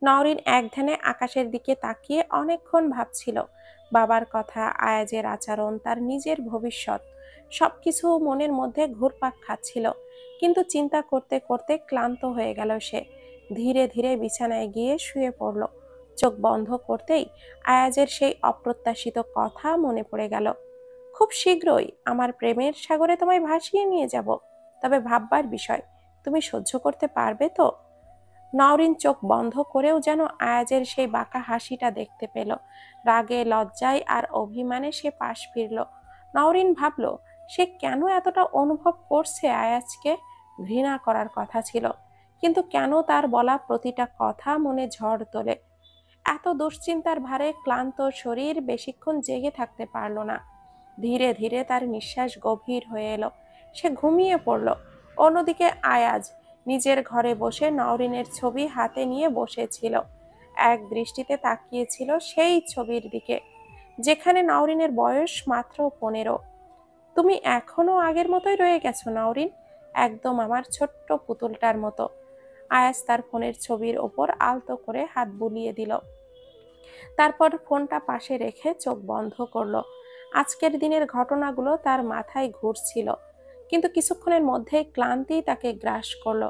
নওরিন একধ্যানে আকাশের দিকে তাকিয়ে অনেকক্ষণ ভাবছিল। বাবার কথা, আয়াজের আচরণ, তার নিজের ভবিষ্যৎ, সবকিছু মনের মধ্যে ঘুরপাক খাচ্ছিল। কিন্তু চিন্তা করতে করতে ক্লান্ত হয়ে গেল সে। ধীরে ধীরে বিছানায় গিয়ে শুয়ে পড়ল। চোখ বন্ধ করতেই আয়াজের সেই অপ্রত্যাশিত কথা মনে পড়ে গেল। খুব শীঘ্রই আমার প্রেমের সাগরে তোমায় ভাসিয়ে নিয়ে যাব, তবে ভাববার বিষয়, তুমি সহ্য করতে পারবে তো? নওরিন চোখ বন্ধ করেও যেন আয়াজের সেই বাঁকা হাসিটা দেখতে পেল। রাগে, লজ্জায় আর অভিমানে সে পাশ ফিরল। নওরিন ভাবল, সে কেন এতটা অনুভব করছে আয়াজকে? ঘৃণা করার কথা ছিল, কিন্তু কেন তার বলা প্রতিটা কথা মনে ঝড় তোলে? এত দুশ্চিন্তার ভারে ক্লান্ত শরীর বেশিক্ষণ জেগে থাকতে পারল না। ধীরে ধীরে তার নিঃশ্বাস গভীর হয়ে এলো। সে ঘুমিয়ে পড়ল। অন্যদিকে আয়াজ নিজের ঘরে বসে নওরিনের ছবি হাতে নিয়ে বসেছিল। এক দৃষ্টিতে তাকিয়েছিল সেই ছবির দিকে, যেখানে নওরিনের বয়স মাত্র 15। তুমি এখনো আগের মতোই রয়ে গেছো নওরিন, একদম আমার ছোট্ট পুতুলটার মতো। আয়াজ তার ফোনের ছবির ওপর আলতো করে হাত বুলিয়ে দিল। তারপর ফোনটা পাশে রেখে চোখ বন্ধ করলো। আজকের দিনের ঘটনাগুলো তার মাথায় ঘুরছিল, কিন্তু কিছুক্ষণের মধ্যেই ক্লান্তি তাকে গ্রাস করলো।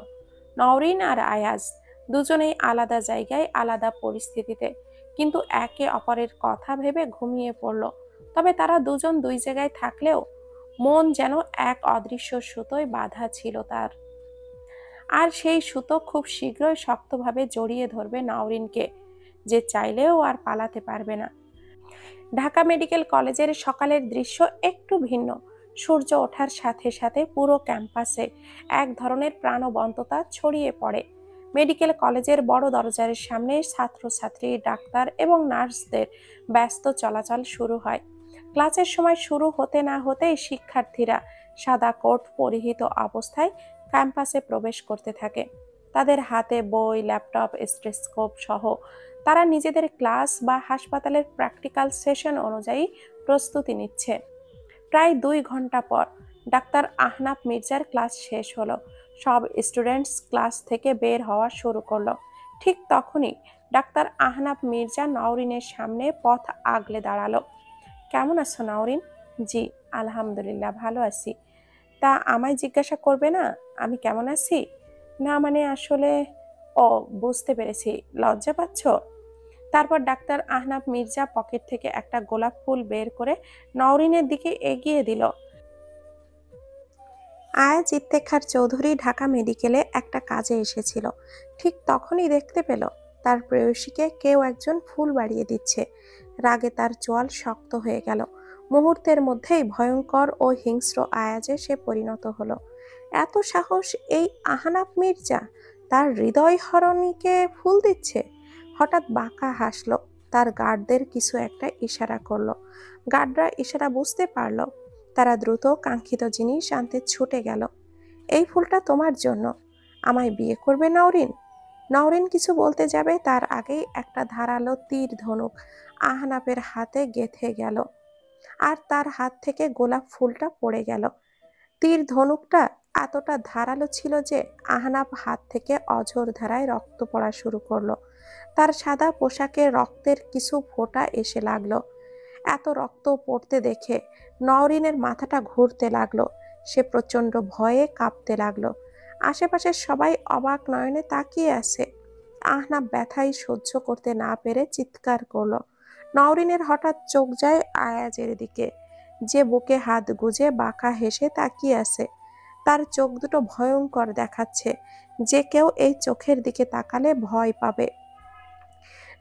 নওরিন আর আয়াজ দুজনেই আলাদা জায়গায়, আলাদা পরিস্থিতিতে, কিন্তু একে অপরের কথা ভেবে ঘুমিয়ে পড়ল। তবে তারা দুজন দুই জায়গায় থাকলেও মন যেন এক অদৃশ্য সুতোয় বাঁধা ছিল তার। আর সেই সুতো খুব শীঘ্রই শক্তভাবে জড়িয়ে ধরবে নওরিনকে, যে চাইলেও আর পালাতে পারবে না। ঢাকা মেডিকেল কলেজের সকালের দৃশ্য একটু ভিন্ন। সূর্য ওঠার সাথে সাথে পুরো ক্যাম্পাসে এক ধরনের প্রাণবন্ততা ছড়িয়ে পড়ে। মেডিকেল কলেজের বড় দরজার সামনে ছাত্রছাত্রী, ডাক্তার এবং নার্সদের ব্যস্ত চলাচল শুরু হয়। ক্লাসের সময় শুরু হতে না হতেই শিক্ষার্থীরা সাদা কোট পরিহিত অবস্থায় ক্যাম্পাসে প্রবেশ করতে থাকে। তাদের হাতে বই, ল্যাপটপ, স্টেথোস্কোপ সহ তারা নিজেদের ক্লাস বা হাসপাতালের প্র্যাকটিক্যাল সেশন অনুযায়ী প্রস্তুতি নিচ্ছে। প্রায় 2 ঘন্টা পর ডাক্তার আহনাফ মির্জার ক্লাস শেষ হলো। সব স্টুডেন্টস ক্লাস থেকে বের হওয়া শুরু করলো। ঠিক তখনই ডাক্তার আহনাফ মির্জা নওরিনের সামনে পথ আগলে দাঁড়ালো। কেমন আছো নওরিন? জি, আলহামদুলিল্লাহ ভালো আছি। তা আমায় জিজ্ঞাসা করবে না আমি কেমন আছি? না মানে আসলে, ও বুঝতে পেরেছি, লজ্জা পাচ্ছ? তারপর ডাক্তার আহনাফ মির্জা পকেট থেকে একটা গোলাপ ফুল বের করে নওরিনের দিকে এগিয়ে দিল। আয়াজ ইফতেখার চৌধুরী ঢাকা মেডিকেলে একটা কাজে এসেছিল। ঠিক তখনই দেখতে পেল তার প্রেয়সীকে কেউ একজন ফুল বাড়িয়ে দিচ্ছে। রাগে তার চোয়াল শক্ত হয়ে গেল। মুহূর্তের মধ্যেই ভয়ঙ্কর ও হিংস্র আয়াজে সে পরিণত হলো। এত সাহস এই আহনাফ মির্জা তার হৃদয় হরণীকে ফুল দিচ্ছে! হঠাৎ বাঁকা হাসলো। তার গার্ডদের কিছু একটা ইশারা করলো। গার্ডরা ইশারা বুঝতে পারলো। তারা দ্রুত কাঙ্ক্ষিত জিনিস আনতে ছুটে গেল। এই ফুলটা তোমার জন্য। আমায় বিয়ে করবে নওরিন? নওরিন কিছু বলতে যাবে তার আগেই একটা ধারালো তীর ধনুক আহনাফের হাতে গেঁথে গেল, আর তার হাত থেকে গোলাপ ফুলটা পড়ে গেল। তীর ধনুকটা এতটা ধারালো ছিল যে আহনাফ হাত থেকে অঝোর ধারায় রক্ত পড়া শুরু করলো। তার সাদা পোশাকে রক্তের কিছু ফোঁটা এসে লাগলো। এত রক্ত পড়তে দেখে নওরিনের মাথাটা ঘুরতে লাগলো। সে প্রচন্ড ভয়ে কাঁপতে লাগলো। আশেপাশের সবাই অবাক নয়নে তাকিয়ে আছে। আহনাফ ব্যথাই সহ্য করতে না পেরে চিৎকার করলো। নওরিনের হঠাৎ চোখ যায় আয়াজের দিকে, যে বুকে হাত গুজে বাঁকা হেসে তাকিয়ে আছে। তার চোখ দুটো ভয়ঙ্কর দেখাচ্ছে, যে কেউ এই চোখের দিকে তাকালে ভয় পাবে।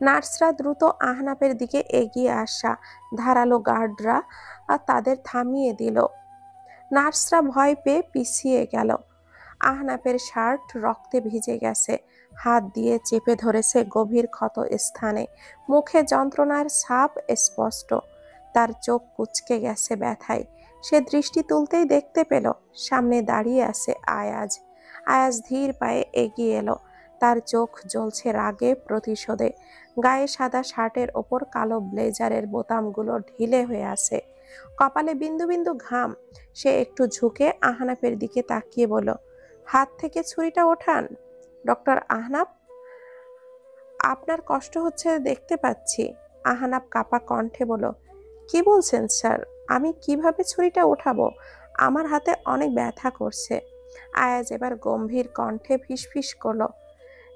নার্সরা দ্রুত আহনাফের দিকে এগিয়ে আসা ধারালো গার্ডরা তাদের থামিয়ে দিল। নার্সরা ভয় পেয়ে পিছিয়ে গেল। আহনাফের শার্ট রক্তে ভিজে গেছে। হাত দিয়ে চেপে ধরেছে গভীর ক্ষত স্থানে। মুখে যন্ত্রণার ছাপ স্পষ্ট। তার চোখ কুঁচকে গেছে ব্যথায়। সে দৃষ্টি তুলতেই দেখতে পেল সামনে দাঁড়িয়ে আছে আয়াজ। আয়াজ ধীর পায়ে এগিয়ে এলো। তার চোখ জ্বলছে রাগে, প্রতিশোধে। গায়ে সাদা শার্টের ওপর কালো ব্লেজারের বোতামগুলো ঢিলে হয়ে আছে। কপালে বিন্দু বিন্দু ঘাম। সে একটু ঝুঁকে আহনাফের দিকে তাকিয়ে বলল, হাত থেকে ছুরিটা ওঠান ডক্টর আহনাফ। আপনার কষ্ট হচ্ছে দেখতে পাচ্ছি। আহনাব কাপা কণ্ঠে বলল, কি বলছেন স্যার? আমি কিভাবে ছুরিটা উঠাবো? আমার হাতে অনেক ব্যথা করছে। আয়াজ এবার গম্ভীর কণ্ঠে ফিসফিস করলো,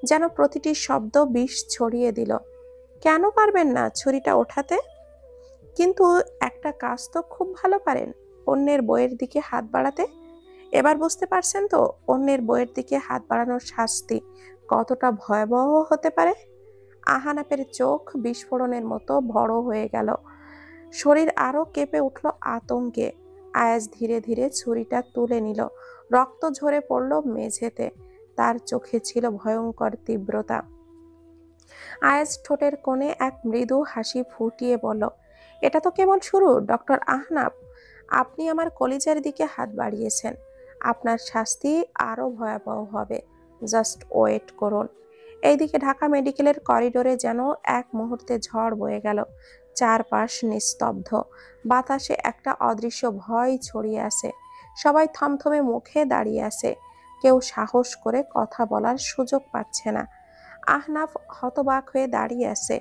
যেন প্রতিটি শব্দ বিষ ছড়িয়ে দিল। কেন পারবেন না ছুরিটা ওঠাতে? কিন্তু একটা কাজ তো খুব ভালো পারেন, অন্যের বইয়ের দিকে হাত বাড়াতে। এবার বুঝতে পারছেন তো অন্যের বইয়ের দিকে হাত বাড়ানোর শাস্তি কতটা ভয়াবহ হতে পারে? আহানাপের চোখ বিস্ফোরণের মতো বড় হয়ে গেল, শরীর আরো কেঁপে উঠল আতঙ্কে। আয়াজ ধীরে ধীরে ছুরিটা তুলে নিল। রক্ত ঝরে পড়ল মেঝেতে। তার চোখে ছিল ভয়ঙ্কর তীব্রতা। আয়াজ ঠোঁটের কোণে এক মৃদু হাসি ফুটিয়ে বলল, এটা তো কেবল শুরু ডক্টর আহনাব। আপনি আমার কলিজার দিকে হাত বাড়িয়েছেন, আপনার শাস্তি আরো ভয়াবহ হবে। জাস্ট ওয়েট করুন। এইদিকে ঢাকা মেডিকেলের করিডোরে যেন এক মুহূর্তে ঝড় বয়ে গেল। চারপাশ নিস্তব্ধ, বাতাসে একটা অদৃশ্য ভয় ছড়িয়ে আছে। সবাই থমথমে মুখে দাঁড়িয়ে আছে, কেউ সাহস করে কথা বলার সুযোগ পাচ্ছে না। আহনাফ হতবাক হয়ে দাঁড়িয়ে আছে,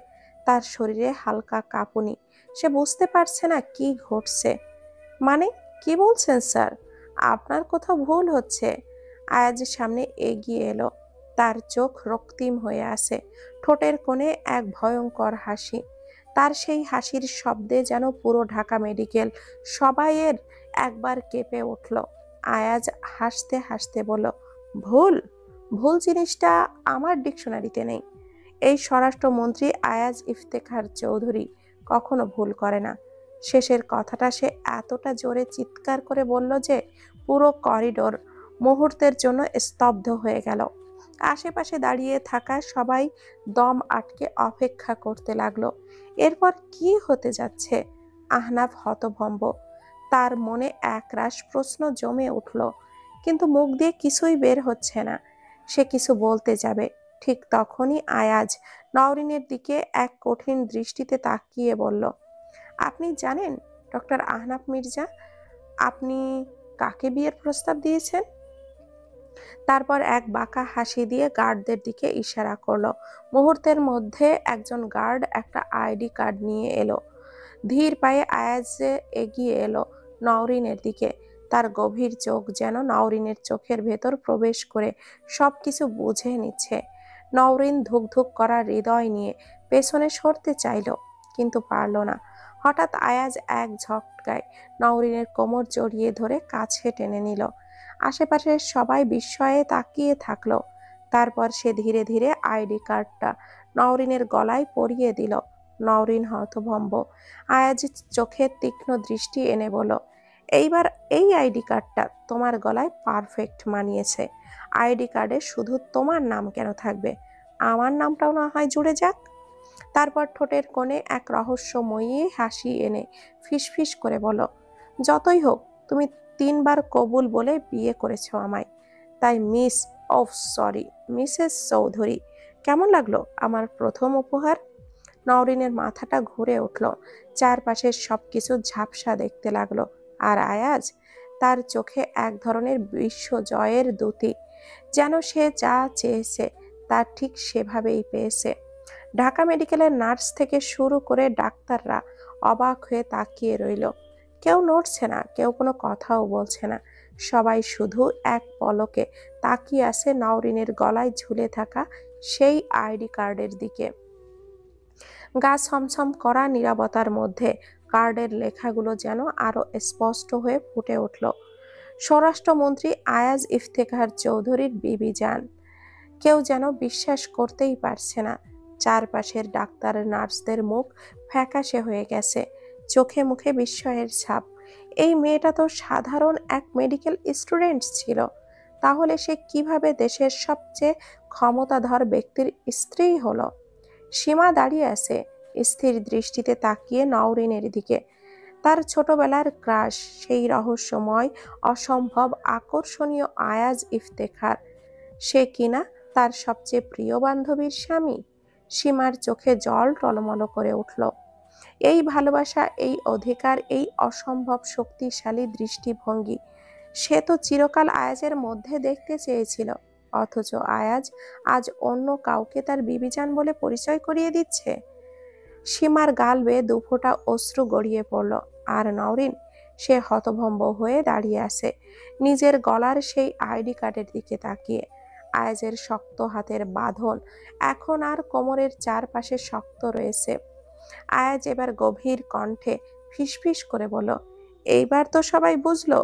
তার শরীরে হালকা কাঁপুনি। সে বুঝতে পারছে না কি ঘটছে। মানে, কি বলছেন স্যার? আপনার কোথাও ভুল হচ্ছে। আয়াজের সামনে এগিয়ে এলো, তার চোখ রক্তিম হয়ে আছে, ঠোঁটের কোণে এক ভয়ঙ্কর হাসি। তার সেই হাসির শব্দে যেন পুরো ঢাকা মেডিকেল সবাইয়ের একবার কেঁপে উঠল। আয়াজ হাসতে হাসতে বলল, ভুল? ভুল জিনিসটা আমার ডিকশনারিতে নেই। এই স্বরাষ্ট্রমন্ত্রী আয়াজ ইফতেখার চৌধুরী কখনো ভুল করে না। শেষের কথাটা সে এতটা জোরে চিৎকার করে বলল যে পুরো করিডোর মুহূর্তের জন্য স্তব্ধ হয়ে গেল। আশেপাশে দাঁড়িয়ে থাকা সবাই দম আটকে অপেক্ষা করতে লাগলো। এরপর কি হতে যাচ্ছে? আহনাফ হতভম্ব, তার মনে একরাশ প্রশ্ন জমে উঠল, কিন্তু মুখ দিয়ে কিছুই বের হচ্ছে না। সে কিছু বলতে যাবে, ঠিক তখনই আয়াজ নওরিনের দিকে এক কঠিন দৃষ্টিতে তাকিয়ে বলল, আপনি জানেন ডক্টর আহনাফ মির্জা, আপনি কাকে বিয়ের প্রস্তাব দিয়েছেন? তারপর এক বাঁকা হাসি দিয়ে গার্ডদের দিকে ইশারা করলো। মুহূর্তের মধ্যে একজন গার্ড একটা আইডি কার্ড নিয়ে এলো। ধীর পায়ে আয়াজ এগিয়ে এলো নওরিনের দিকে। তার গভীর চোখ যেন নওরিনের চোখের ভেতর প্রবেশ করে সবকিছু বুঝে নিচ্ছে। নওরিন ধুক ধুক করা হৃদয় নিয়ে পেছনে সরতে চাইল, কিন্তু পারল না। হঠাৎ আয়াজ এক ঝটকায় নওরিনের কোমর জড়িয়ে ধরে কাছে টেনে নিল। আশেপাশের সবাই বিস্ময়ে তাকিয়ে থাকলো। তারপর সে ধীরে ধীরে আইডি কার্ডটা নওরিনের গলায় পরিয়ে দিল। নওরিন হতভম্ব। আয়াজ চোখে তীক্ষ্ণ দৃষ্টি এনে বলল, এইবার এই আইডি কার্ডটা তোমার গলায় পারফেক্ট মানিয়েছে। আইডি কার্ডে শুধু তোমার নাম কেন থাকবে, আমার নামটাও না হয় জুড়ে যাক। তারপর ঠোঁটের কোণে এক রহস্যময়ী হাসি এনে ফিসফিস করে বলল, যতই হোক তুমি 3বার কবুল বলে বিয়ে করেছো আমায়, তাই সরি মিসেস চৌধুরী, কেমন লাগলো আমার প্রথম উপহার? নওরিনের মাথাটা ঘুরে উঠল, চারপাশের সবকিছু ঝাপসা দেখতে লাগলো। আর আয়াজ, তার চোখে এক ধরনের বিশ্বজয়ের দ্যুতি, যেন সে যা চেয়েছে তা ঠিক সেভাবেই পেয়েছে। ঢাকা মেডিকেলের নার্স থেকে শুরু করে ডাক্তাররা অবাক হয়ে তাকিয়ে রইল। কেউ নড়ছে না, কেউ কোনো কথাও বলছে না। সবাই শুধু এক পলকে তাকিয়ে আছে নওরিনের গলায় ঝুলে থাকা সেই আইডি কার্ডের দিকে। গা ছমছম করা নীরবতার মধ্যে কার্ডের লেখাগুলো যেন আরো স্পষ্ট হয়ে ফুটে উঠল, স্বরাষ্ট্রমন্ত্রী আয়াজ ইফতেখার চৌধুরীর বিবি জান। কেউ যেন বিশ্বাস করতেই পারছে না। চারপাশের ডাক্তার নার্সদের মুখ ফ্যাকাশে হয়ে গেছে, চোখে মুখে বিস্ময়ের ছাপ। এই মেয়েটা তো সাধারণ এক মেডিকেল স্টুডেন্ট ছিল, তাহলে সে কিভাবে দেশের সবচেয়ে ক্ষমতাধর ব্যক্তির স্ত্রী হলো? সীমা দাঁড়িয়ে আছে স্থির দৃষ্টিতে তাকিয়ে নওরিনের দিকে। তার ছোটবেলার ক্রাশ, সেই রহস্যময় অসম্ভব আকর্ষণীয় আয়াজ ইফতেখার, সে কিনা তার সবচেয়ে প্রিয় বান্ধবীর স্বামী। সীমার চোখে জল টলমল করে উঠল। এই ভালোবাসা, এই অধিকার, এই অসম্ভব শক্তিশালী দৃষ্টিভঙ্গি সে তো চিরকাল আয়াজের মধ্যে দেখতে চেয়েছিল, অথচ আয়াজ আজ অন্য কাউকে তার বিবিজান বলে পরিচয় করিয়ে দিচ্ছে। সীমার গাল বেয়ে দুফোঁটা অশ্রু গড়িয়ে পড়ল। আর নওরিন, সে হতভম্ব হয়ে দাঁড়িয়ে আছে, নিজের গলার সেই আইডি কার্ডের দিকে তাকিয়ে। আয়াজের শক্ত হাতের বাঁধন এখন আর কোমরের চারপাশে শক্ত রয়েছে। আয়াজ এবার গভীর কণ্ঠে ফিসফিস করে বলল, এইবার তো সবাই বুঝলো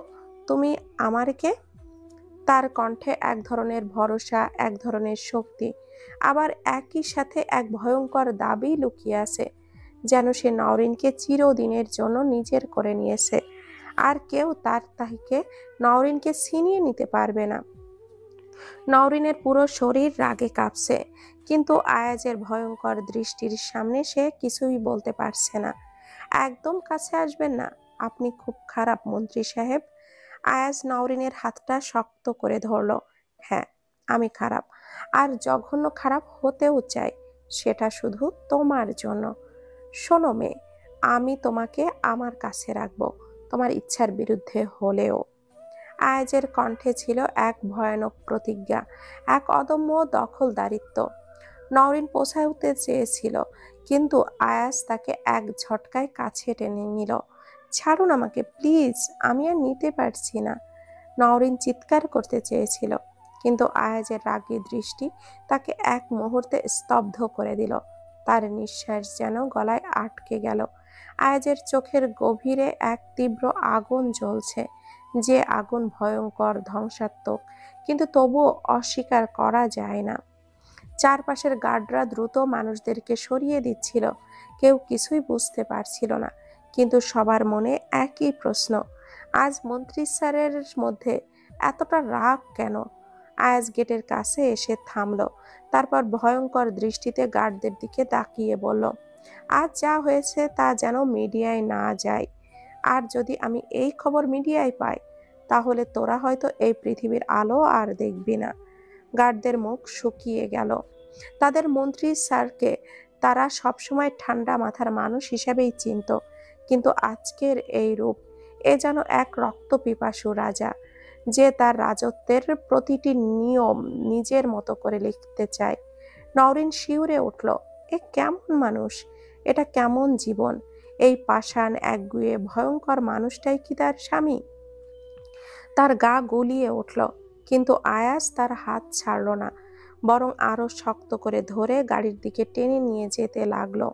তুমি আমার কে। তার কণ্ঠে এক ধরনের ভরসা, এক ধরনের শক্তি, আবার একই সাথে এক ভয়ঙ্কর দাবি লুকিয়ে আছে, যেন সে নওরিনকে চিরদিনের জন্য নিজের করে নিয়েছে, আর কেউ তার তাকে নওরিনকে ছিনিয়ে নিতে পারবে না। নওরিনের পুরো শরীর রাগে কাঁপছে, কিন্তু আয়াজের ভয়ঙ্কর দৃষ্টির সামনে সে কিছুই বলতে পারছে না। একদম কাছে আসবেন না, আপনি খুব খারাপ মন্ত্রী সাহেব। আয়াজ নওরিনের হাতটা শক্ত করে ধরল। হ্যাঁ, আমি খারাপ, আর জঘন্য খারাপ হতেও চাই, সেটা শুধু তোমার জন্য। শোনো মেয়ে, আমি তোমাকে আমার কাছে রাখবো, তোমার ইচ্ছার বিরুদ্ধে হলেও। আয়াজের কণ্ঠে ছিল এক ভয়ানক প্রতিজ্ঞা, এক অদম্য দখলদারিত্ব। নওরিন পৌঁছাতে চেয়েছিল, কিন্তু আয়াজ তাকে এক ঝটকায় কাছে টেনে নিল। ছাড়ুন আমাকে প্লিজ, আমি আর নিতে পারছি না। নওরিন চিৎকার করতে চেয়েছিল, কিন্তু আয়াজের রাগী দৃষ্টি তাকে এক মুহূর্তে স্তব্ধ করে দিল। তার নিঃশ্বাস যেন গলায় আটকে গেল। আয়াজের চোখের গভীরে এক তীব্র আগুন জ্বলছে, যে আগুন ভয়ঙ্কর, ধ্বংসাত্মক, কিন্তু তবুও অস্বীকার করা যায় না। চারপাশের গার্ডরা দ্রুত মানুষদেরকে সরিয়ে দিচ্ছিল, কেউ কিছুই বুঝতে পারছিল না, কিন্তু সবার মনে একই প্রশ্ন, আজ মন্ত্রী স্যারের মধ্যে এতটা রাগ কেন? আয়াজ গেটের কাছে এসে থামলো, তারপর ভয়ঙ্কর দৃষ্টিতে গার্ডদের দিকে তাকিয়ে বলল, আজ যা হয়েছে তা যেন মিডিয়ায় না যায়, আর যদি আমি এই খবর মিডিয়ায় পাই, তাহলে তোরা হয়তো এই পৃথিবীর আলো আর দেখবি না। গার্ডদের মুখ শুকিয়ে গেল। তাদের মন্ত্রী স্যারকে তারা সবসময় ঠান্ডা মাথার মানুষ হিসেবেই চিনত, কিন্তু আজকের এই রূপ, এ যেন এক রক্তপিপাসু রাজা, যে তার রাজত্বের প্রতিটি নিয়ম নিজের মতো করে লিখতে চায়। নওরিন শিউরে উঠল, এ কেমন মানুষ, এটা কেমন জীবন? এই পাষাণ একগুঁয়ে ভয়ঙ্কর মানুষটাই কি তার স্বামী? তার গা গুলিয়ে উঠল, কিন্তু আয়াজ তার হাত ছাড়ল না, বরং আরো শক্ত করে ধরে গাড়ির দিকে টেনে নিয়ে যেতে লাগলো।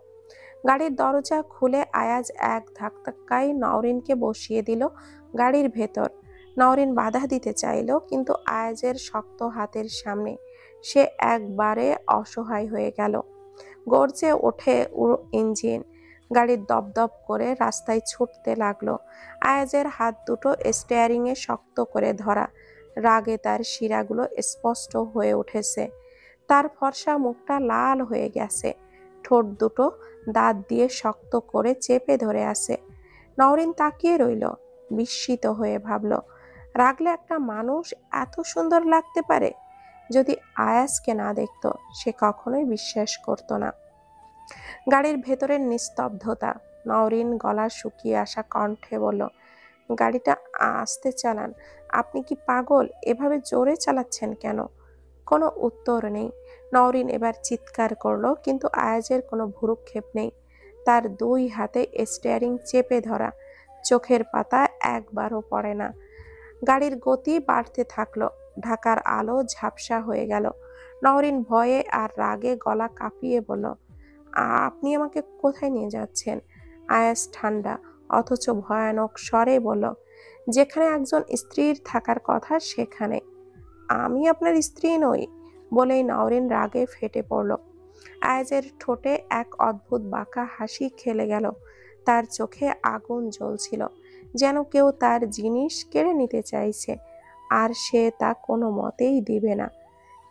গাড়ির দরজা খুলে আয়াজ এক ধাক্কায় নওরিনকে বসিয়ে দিল গাড়ির ভেতর। নওরিন বাধা দিতে চাইল, কিন্তু আয়াজের শক্ত হাতের সামনে সে একবারে অসহায় হয়ে গেল। গর্জে ওঠে ইঞ্জিন, গাড়ির দপদপ করে রাস্তায় ছুটতে লাগলো। আয়াজের হাত দুটো স্টিয়ারিংয়ে শক্ত করে ধরা, রাগে তার শিরাগুলো স্পষ্ট হয়ে উঠেছে। তার ফর্সা মুখটা লাল হয়ে গেছে, ঠোঁট দুটো দাঁত দিয়ে শক্ত করে চেপে ধরে আছে। নওরিন তাকিয়ে রইল, বিস্মিত হয়ে ভাবল, রাগলে একটা মানুষ এত সুন্দর লাগতে পারে? যদি আয়াজকে না দেখতো, সে কখনোই বিশ্বাস করতো না। গাড়ির ভেতরের নিস্তব্ধতা। নওরিন গলা শুকিয়ে আসা কণ্ঠে বলল, গাড়িটা আস্তে চালান, আপনি কি পাগল? এভাবে জোরে চালাচ্ছেন কেন? কোনো উত্তর নেই। নওরিন এবার চিৎকার করলো, কিন্তু আয়াজের কোনো ভ্রুক্ষেপ নেই। তার দুই হাতে স্টিয়ারিং চেপে ধরা, চোখের পাতা একবারও পড়ে না। গাড়ির গতি বাড়তে থাকলো, ঢাকার আলো ঝাপসা হয়ে গেল। নওরিন ভয়ে আর রাগে গলা কাঁপিয়ে বলল, আপনি আমাকে কোথায় নিয়ে যাচ্ছেন? আয়াজ ঠান্ডা অথচ ভয়ানক স্বরে বলল, যেখানে একজন স্ত্রীর থাকার কথা সেখানে। আমি আপনার স্ত্রী নই, বলেই নওরিন রাগে ফেটে পড়ল। আয়াজের ঠোঁটে এক অদ্ভুত বাঁকা হাসি খেলে গেল, তার চোখে আগুন জ্বলছিল, যেন কেউ তার জিনিস কেড়ে নিতে চাইছে, আর সে তা কোনো মতেই দিবে না।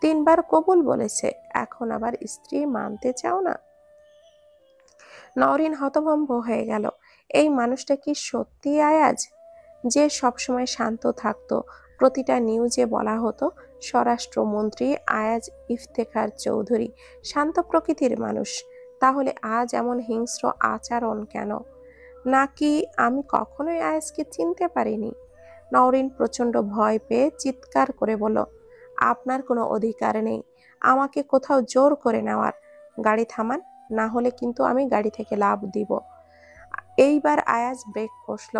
3 বার কবুল বলেছে, এখন আবার স্ত্রী মানতে চাও না? নওরিন হতভম্ব হয়ে গেল। এই মানুষটা কি সত্যি আয়াজ, যে সবসময় শান্ত থাকতো? প্রতিটা নিউজে বলা হতো স্বরাষ্ট্রমন্ত্রী আয়াজ ইফতেখার চৌধুরী শান্ত প্রকৃতির মানুষ, তাহলে আজ এমন হিংস্র আচরণ কেন? নাকি আমি কখনোই আয়াজকে চিনতে পারিনি? নওরিন প্রচন্ড ভয় পেয়ে চিৎকার করে বলল, আপনার কোনো অধিকার নেই আমাকে কোথাও জোর করে নেওয়ার। গাড়ি থামান, না হলে কিন্তু আমি গাড়ি থেকে লাফ দিব। এইবার আয়াজ ব্রেক কষল।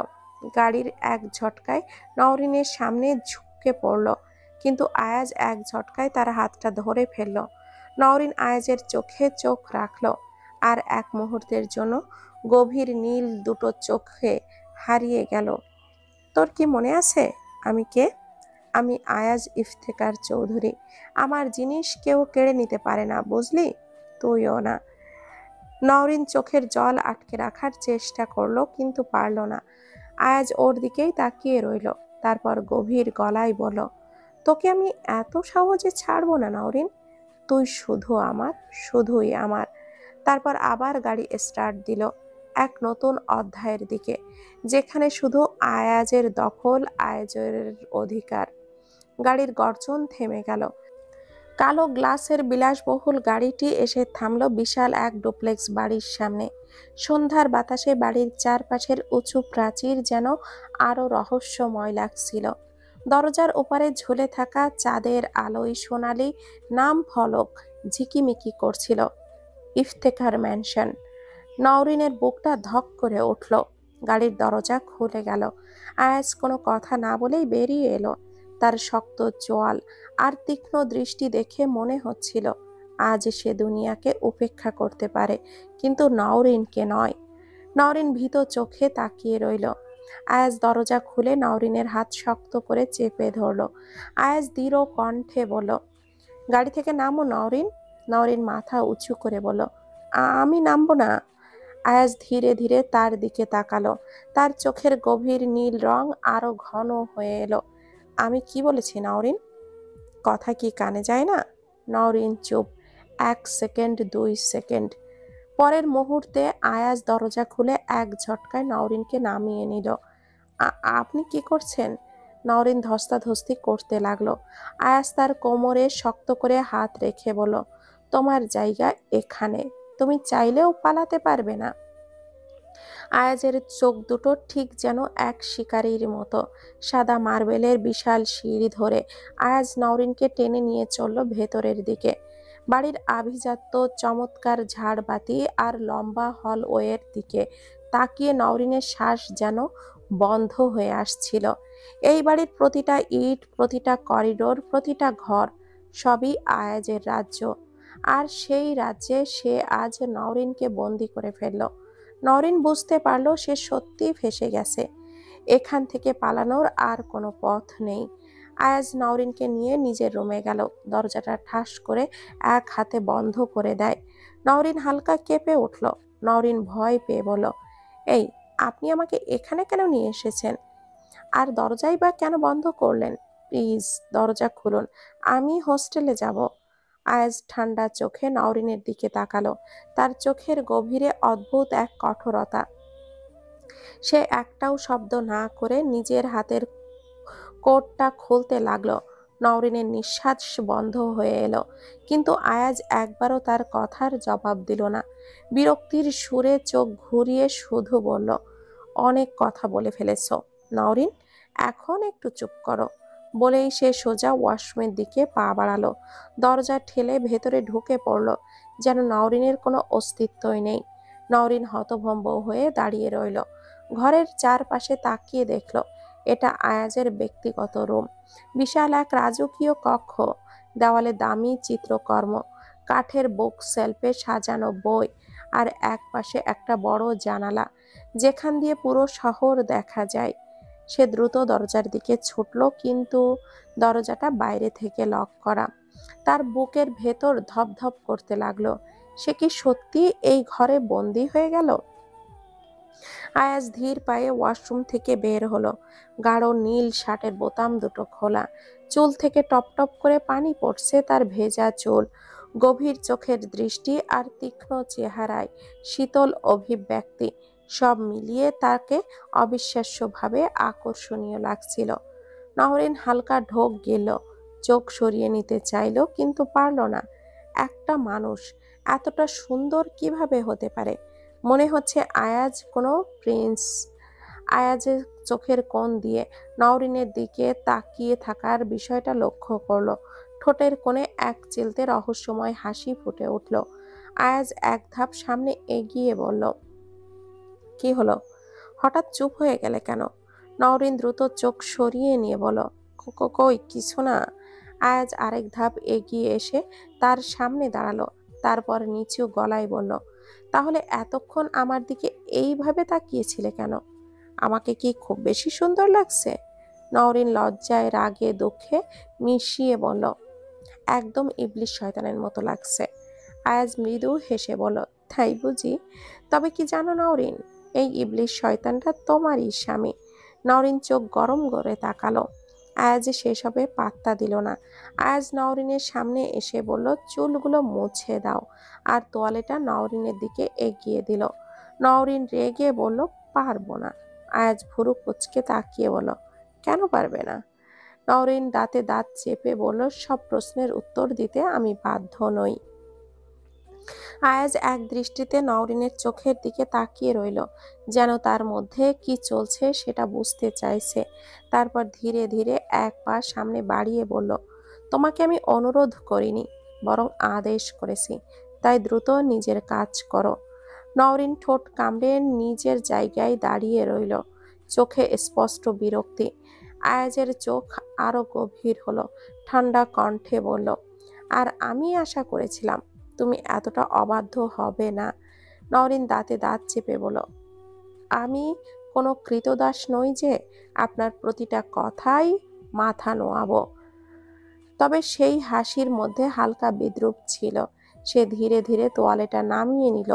গাড়ির এক ঝটকায় নওরিনের সামনে ঝুঁকে পড়ল, কিন্তু আয়াজ এক ঝটকায় তার হাতটা ধরে ফেলল। নওরিন আয়াজের চোখে চোখ রাখল, আর এক মুহূর্তের জন্য গভীর নীল দুটো চোখে হারিয়ে গেল। তোর কি মনে আছে আমি কে? আমি আয়াজ ইফতেখার চৌধুরী। আমার জিনিস কেউ কেড়ে নিতে পারে না, বুঝলি? তুইও না। নওরিন চোখের জল আটকে রাখার চেষ্টা করলো, কিন্তু পারল না। আয়াজ ওর দিকেই তাকিয়ে রইল, তারপর গভীর গলায় বলল, তোকে আমি এত সহজে ছাড়বো না নওরিন। তুই শুধু আমার, শুধুই আমার। তারপর আবার গাড়ি স্টার্ট দিল, এক নতুন অধ্যায়ের দিকে, যেখানে শুধু আয়াজের দখল, আয়াজের অধিকার। গাড়ির গর্জন থেমে গেল। কালো গ্লাসের বিলাসবহুল গাড়িটি এসে থামল বিশাল এক ডুপ্লেক্স বাড়ির সামনে। সন্ধ্যার বাতাসে বাড়ির চারপাশের উঁচু প্রাচীর যেন আরো রহস্যময় লাগছিল। দরজার ওপারে ঝুলে থাকা চাঁদের আলোয় সোনালি নাম ফলক ঝিকিমিকি করছিল, ইফতেখার ম্যানশন। নওরিনের বুকটা ধক করে উঠল। গাড়ির দরজা খুলে গেল। আয়াজ কোনো কথা না বলেই বেরিয়ে এলো। তার শক্ত চোয়াল আর তীক্ষ্ণ দৃষ্টি দেখে মনে হচ্ছিল আজ সে দুনিয়াকে উপেক্ষা করতে পারে, কিন্তু নওরিনকে নয়। নওরিন ভীত চোখে তাকিয়ে রইল। আয়াজ দরজা খুলে নওরিনের হাত শক্ত করে চেপে ধরল। আয়াজ দৃঢ় কণ্ঠে বলল, গাড়ি থেকে নামো নওরিন। নওরিন মাথা উঁচু করে বলল, আমি নামবো না। আয়াজ ধীরে ধীরে তার দিকে তাকালো। তার চোখের গভীর নীল রং আরো ঘন হয়ে এলো। আমি কি বলেছি নওরিন? কথা কি কানে যায় না? নওরিন চুপ। 1 সেকেন্ড, 2 সেকেন্ড। পরের মুহূর্তে আয়াজ দরজা খুলে এক ঝটকায় নওরিনকে নামিয়ে নিল। আপনি কি করছেন? নওরিন ধস্তাধস্তি করতে লাগলো। আয়াজ তার কোমরে শক্ত করে হাত রেখে বলল, তোমার জায়গা এখানে, তুমি চাইলেও পালাতে পারবে না। আয়াজের চোখ দুটো ঠিক যেন এক শিকারীর মতো। সাদা মার্বেলের বিশাল সিঁড়ি ধরে আয়াজ নওরিনকে টেনে নিয়ে চলল ভেতরের দিকে, বাড়ির আভিজাত্য, চমৎকার ঝাড়বাতি আর লম্বা হলওয়ের দিকে তাকিয়ে নওরিনের শ্বাস যেন বন্ধ হয়ে আসছিল। এই বাড়ির প্রতিটা ইট, প্রতিটা করিডোর, প্রতিটা ঘর সবই আয়াজের রাজ্য। আর সেই রাজ্যে সে আজ নওরিনকে বন্দি করে ফেলল। নওরিন বুঝতে পারল সে সত্যিই ফেঁসে গেছে। এখান থেকে পালানোর আর কোনো পথ নেই। আয়াজ নওরিনকে নিয়ে নিজের রুমে গেল। দরজাটা ঠাস করে এক হাতে বন্ধ করে দেয়। নওরিন হালকা কেঁপে উঠল। নওরিন ভয় পেয়ে বলল, এই, আপনি আমাকে এখানে কেন নিয়ে এসেছেন? আর দরজাই বা কেন বন্ধ করলেন? প্লিজ দরজা খুলুন, আমি হোস্টেলে যাব। আয়াজ ঠান্ডা চোখে নওরিনের দিকে তাকালো। তার চোখের গভীরে অদ্ভুত এক কঠোরতা। সে একটাও শব্দ না করে নিজের হাতের কোটটা খুলতে লাগলো। নওরিনের নিঃশ্বাস বন্ধ হয়ে এলো, কিন্তু আয়াজ একবারও তার কথার জবাব দিল না। বিরক্তির সুরে চোখ ঘুরিয়ে শুধু বলল, অনেক কথা বলে ফেলেছ নওরিন, এখন একটু চুপ করো। বলেই সে সোজা ওয়াশরুমের দিকে পা বাড়ালো। দরজা ঠেলে ভেতরে ঢুকে পড়ল, যেন নওরিনের কোনো অস্তিত্বই নেই। নওরিন হতভম্ব হয়ে দাঁড়িয়ে রইল। ঘরের চারপাশে তাকিয়ে দেখল এটা আয়াজের ব্যক্তিগত রুম। বিশাল এক রাজকীয় কক্ষ, দেওয়ালে দামি চিত্রকর্ম, কাঠের বুক সেলফে সাজানো বই, আর এক পাশে একটা বড় জানালা যেখান দিয়ে পুরো শহর দেখা যায়। সে দ্রুত দরজার দিকে ছুটল, কিন্তু দরজাটা বাইরে থেকে লক করা। তার বুকের ভেতর ধপধপ করতে লাগলো। সে কি সত্যি এই ঘরে বন্দি হয়ে গেল? আয়াজ ধীর পায়ে ওয়াশরুম থেকে বের হলো। গাঢ় নীল শার্টের বোতাম দুটো খোলা, চুল থেকে টপ টপ করে পানি পড়ছে তার ভেজা চুল। গভীর চোখের দৃষ্টি আর তীক্ষ্ণ চেহারায় শীতল অভিব্যক্তি, সব মিলিয়ে তাকে অবিশ্বাস্যভাবে আকর্ষণীয় লাগছিল। নওরিন হালকা ঢোক গেল, চোখ সরিয়ে নিতে চাইল, কিন্তু পারল না। একটা মানুষ এতটা সুন্দর কিভাবে হতে পারে? মনে হচ্ছে আয়াজ কোনো প্রিন্স। আয়াজের চোখের কোণ দিয়ে নওরিনের দিকে তাকিয়ে থাকার বিষয়টা লক্ষ্য করলো। ঠোঁটের কোণে এক চিলতে রহস্যময় হাসি ফুটে উঠল। আয়াজ এক ধাপ সামনে এগিয়ে বলল, কি হলো? হঠাৎ চুপ হয়ে গেলে কেন? নওরিন দ্রুত চোখ সরিয়ে নিয়ে বলল, কই কিছু না। আয়াজ আরেক ধাপ এগিয়ে এসে তার সামনে দাঁড়ালো, তারপর নিচু গলায় বলল, তাহলে এতক্ষণ আমার দিকে এইভাবে তাকিয়েছিলে কেন? আমাকে কি খুব বেশি সুন্দর লাগছে? নওরিন লজ্জায় রাগে দুঃখে মিশিয়ে বলল, একদম ইবলিশ শয়তানের মতো লাগছে। আয়াজ মৃদু হেসে বলল, তাই বুঝি? তবে কি জানো নওরিন, এই ইবলিশ শয়তানটা তোমারই স্বামী। নওরিন চোখ গরম করে তাকালো। আয়াজ সেসবে পাত্তা দিল না। আয়াজ নওরিনের সামনে এসে বলল, চুলগুলো মুছে দাও, আর তোয়ালেটা নওরিনের দিকে এগিয়ে দিল। নওরিন রেগে বলল, পারবো না। আয়াজ ভুরু কুঁচকে তাকিয়ে বলল, কেন পারবে না? নওরিন দাঁতে দাঁত চেপে বলল, সব প্রশ্নের উত্তর দিতে আমি বাধ্য নই। আয়াজ এক দৃষ্টিতে নওরিনের চোখের দিকে তাকিয়ে রইল, যেন তার মধ্যে কি চলছে সেটা বুঝতে চাইছে। তারপর ধীরে ধীরে এক পা সামনে বাড়িয়ে বলল, তোমাকে আমি অনুরোধ করিনি, বরং আদেশ করেছি, তাই দ্রুত নিজের কাজ করো। নওরিন ঠোঁট কামড়ে নিজের জায়গায় দাঁড়িয়ে রইল, চোখে স্পষ্ট বিরক্তি। আয়াজের চোখ আরো গভীর হলো, ঠান্ডা কণ্ঠে বলল, আর আমি আশা করেছিলাম তুমি এতটা অবাধ্য হবে না। নওরিন দাঁতে দাঁত চেপে বলল, আমি কোনো কৃতদাস নই যে আপনার প্রতিটা কথাই মাথা নোয়াবো। তবে সেই হাসির মধ্যে হালকা বিদ্রূপ ছিল। সে ধীরে ধীরে তোয়ালেটা নামিয়ে নিল,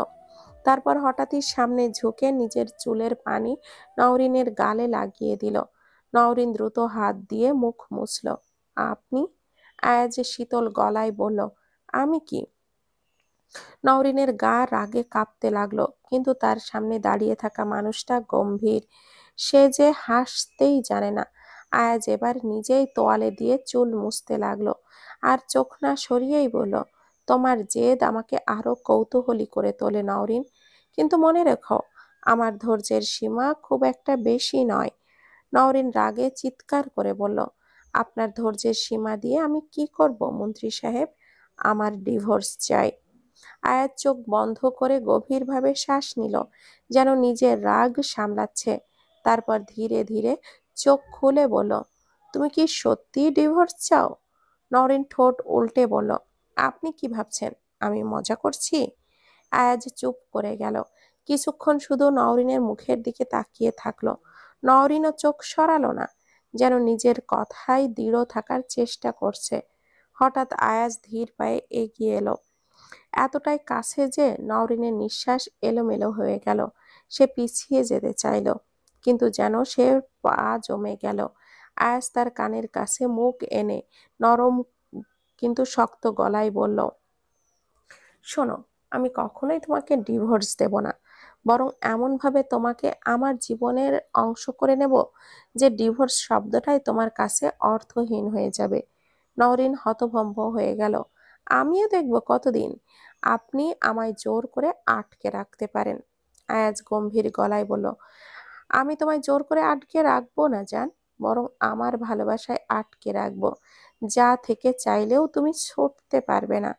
তারপর হঠাৎই সামনে ঝুঁকে নিজের চুলের পানি নওরিনের গালে লাগিয়ে দিল। নওরিন দ্রুত হাত দিয়ে মুখ মুছল। আপনি? আয়াজ শীতল গলায় বলল, আমি কি? নওরিনের গা রাগে কাঁপতে লাগলো, কিন্তু তার সামনে দাঁড়িয়ে থাকা মানুষটা গম্ভীর, সে যে হাসতেই জানে না। আয়াজ এবার নিজেই তোয়ালে দিয়ে চুল মুছতে লাগলো, আর চোখ না সরিয়েই বলল, তোমার জেদ আমাকে আরো কৌতূহলী করে তোলে নওরিন, কিন্তু মনে রেখো, আমার ধৈর্যের সীমা খুব একটা বেশি নয়। নওরিন রাগে চিৎকার করে বলল, আপনার ধৈর্যের সীমা দিয়ে আমি কি করব মন্ত্রী সাহেব? আমার ডিভোর্স চাই। আয়াত চোখ বন্ধ করে গভীরভাবে শ্বাস নিল, যেন নিজের রাগ সামলাচ্ছে। তারপর ধীরে ধীরে চোখ খুলে বলল, তুমি কি সত্যি ডিভোর্স চাও? নওরিন ঠোঁট উল্টে বলল, আপনি কি ভাবছেন আমি মজা করছি? আয়াজ চুপ করে গেল, কিছুক্ষণ শুধু নওরিনের মুখের দিকে তাকিয়ে থাকলো। নওরিনও চোখ সরালো না, যেন নিজের কথায় দৃঢ় থাকার চেষ্টা করছে। হঠাৎ আয়াজ ধীর পায়ে এগিয়ে এলো, এতটাই কাছে যে নওরিনের নিঃশ্বাস এলোমেলো হয়ে গেল। সে পিছিয়ে যেতে চাইল, কিন্তু যেন সে পা জমে গেল। আয়াজ তার কানের কাছে মুখ এনে নরম কিন্তু শক্ত গলায় বলল, শোনো, আমি কখনোই তোমাকে ডিভোর্স দেব না, বরং এমনভাবে তোমাকে আমার জীবনের অংশ করে নেব যে ডিভোর্স শব্দটাই তোমার কাছে অর্থহীন হয়ে যাবে। নওরিন হতভম্ব হয়ে গেল। আমিও দেখব কতদিন আপনি আমায় জোর করে আটকে রাখতে পারেন। আয়াজ গম্ভীর গলায় বলল, আমি তোমায় জোর করে আটকে রাখবো না জান, বরং আমার ভালোবাসায় আটকে রাখবো, যা থেকে চাইলেও তুমি ছুটতে পারবে না।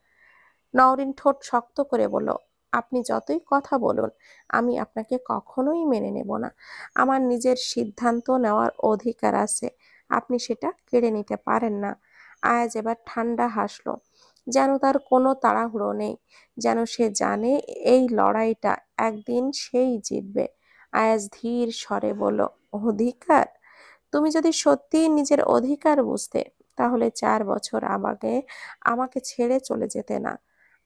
নওরিন ঠোঁট শক্ত করে বলল, আপনি যতই কথা বলুন, আমি আপনাকে কখনোই মেনে নেব না। আমার নিজের সিদ্ধান্ত নেওয়ার অধিকার আছে, আপনি সেটা কেড়ে নিতে পারেন না। আয়াজ এবার ঠান্ডা হাসলো, যেন তার কোনো তাড়াহুড়ো নেই, যেন সে জানে এই লড়াইটা একদিন সেই জিতবে। আয়াজ ধীর স্বরে বলল, অধিকার? তুমি যদি সত্যিই নিজের অধিকার বুঝতে, তাহলে 4 বছর আমাকে আমাকে ছেড়ে চলে যেতে না।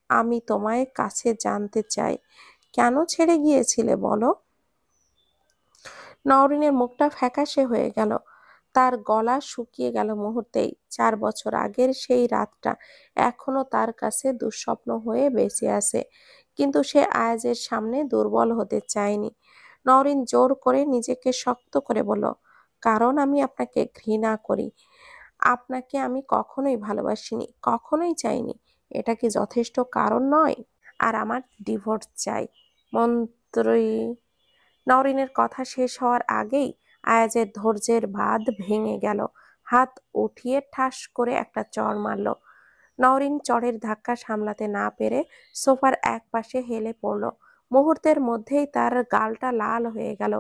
আমি তোমায় কাছে জানতে চাই, কেন ছেড়ে গিয়েছিলে বলো? নওরিনের মুখটা ফ্যাকাশে হয়ে গেল, তার গলা শুকিয়ে গেল মুহূর্তেই। 4 বছর আগের সেই রাতটা এখনো তার কাছে দুঃস্বপ্ন হয়ে বেঁচে আছে, কিন্তু সে আয়াজের সামনে দুর্বল হতে চায়নি। নওরিন জোর করে নিজেকে শক্ত করে বলল, কারণ আমি আপনাকে ঘৃণা করি, আপনাকে আমি কখনোই ভালোবাসিনি, কখনোই চাইনি। এটা কি যথেষ্ট কারণ নয়? আর আমার ডিভোর্স চাই মন্ত্রী। নওরিনের কথা শেষ হওয়ার আগেই আয়াজের ধৈর্যের বাঁধ ভেঙে গেল। হাত উঠিয়ে ঠাস করে একটা চড় মারল। নওরিন চড়ের ধাক্কা সামলাতে না পেরে সোফার এক পাশে হেলে পড়ল। মুহূর্তের মধ্যেই তার গালটা লাল হয়ে গেল।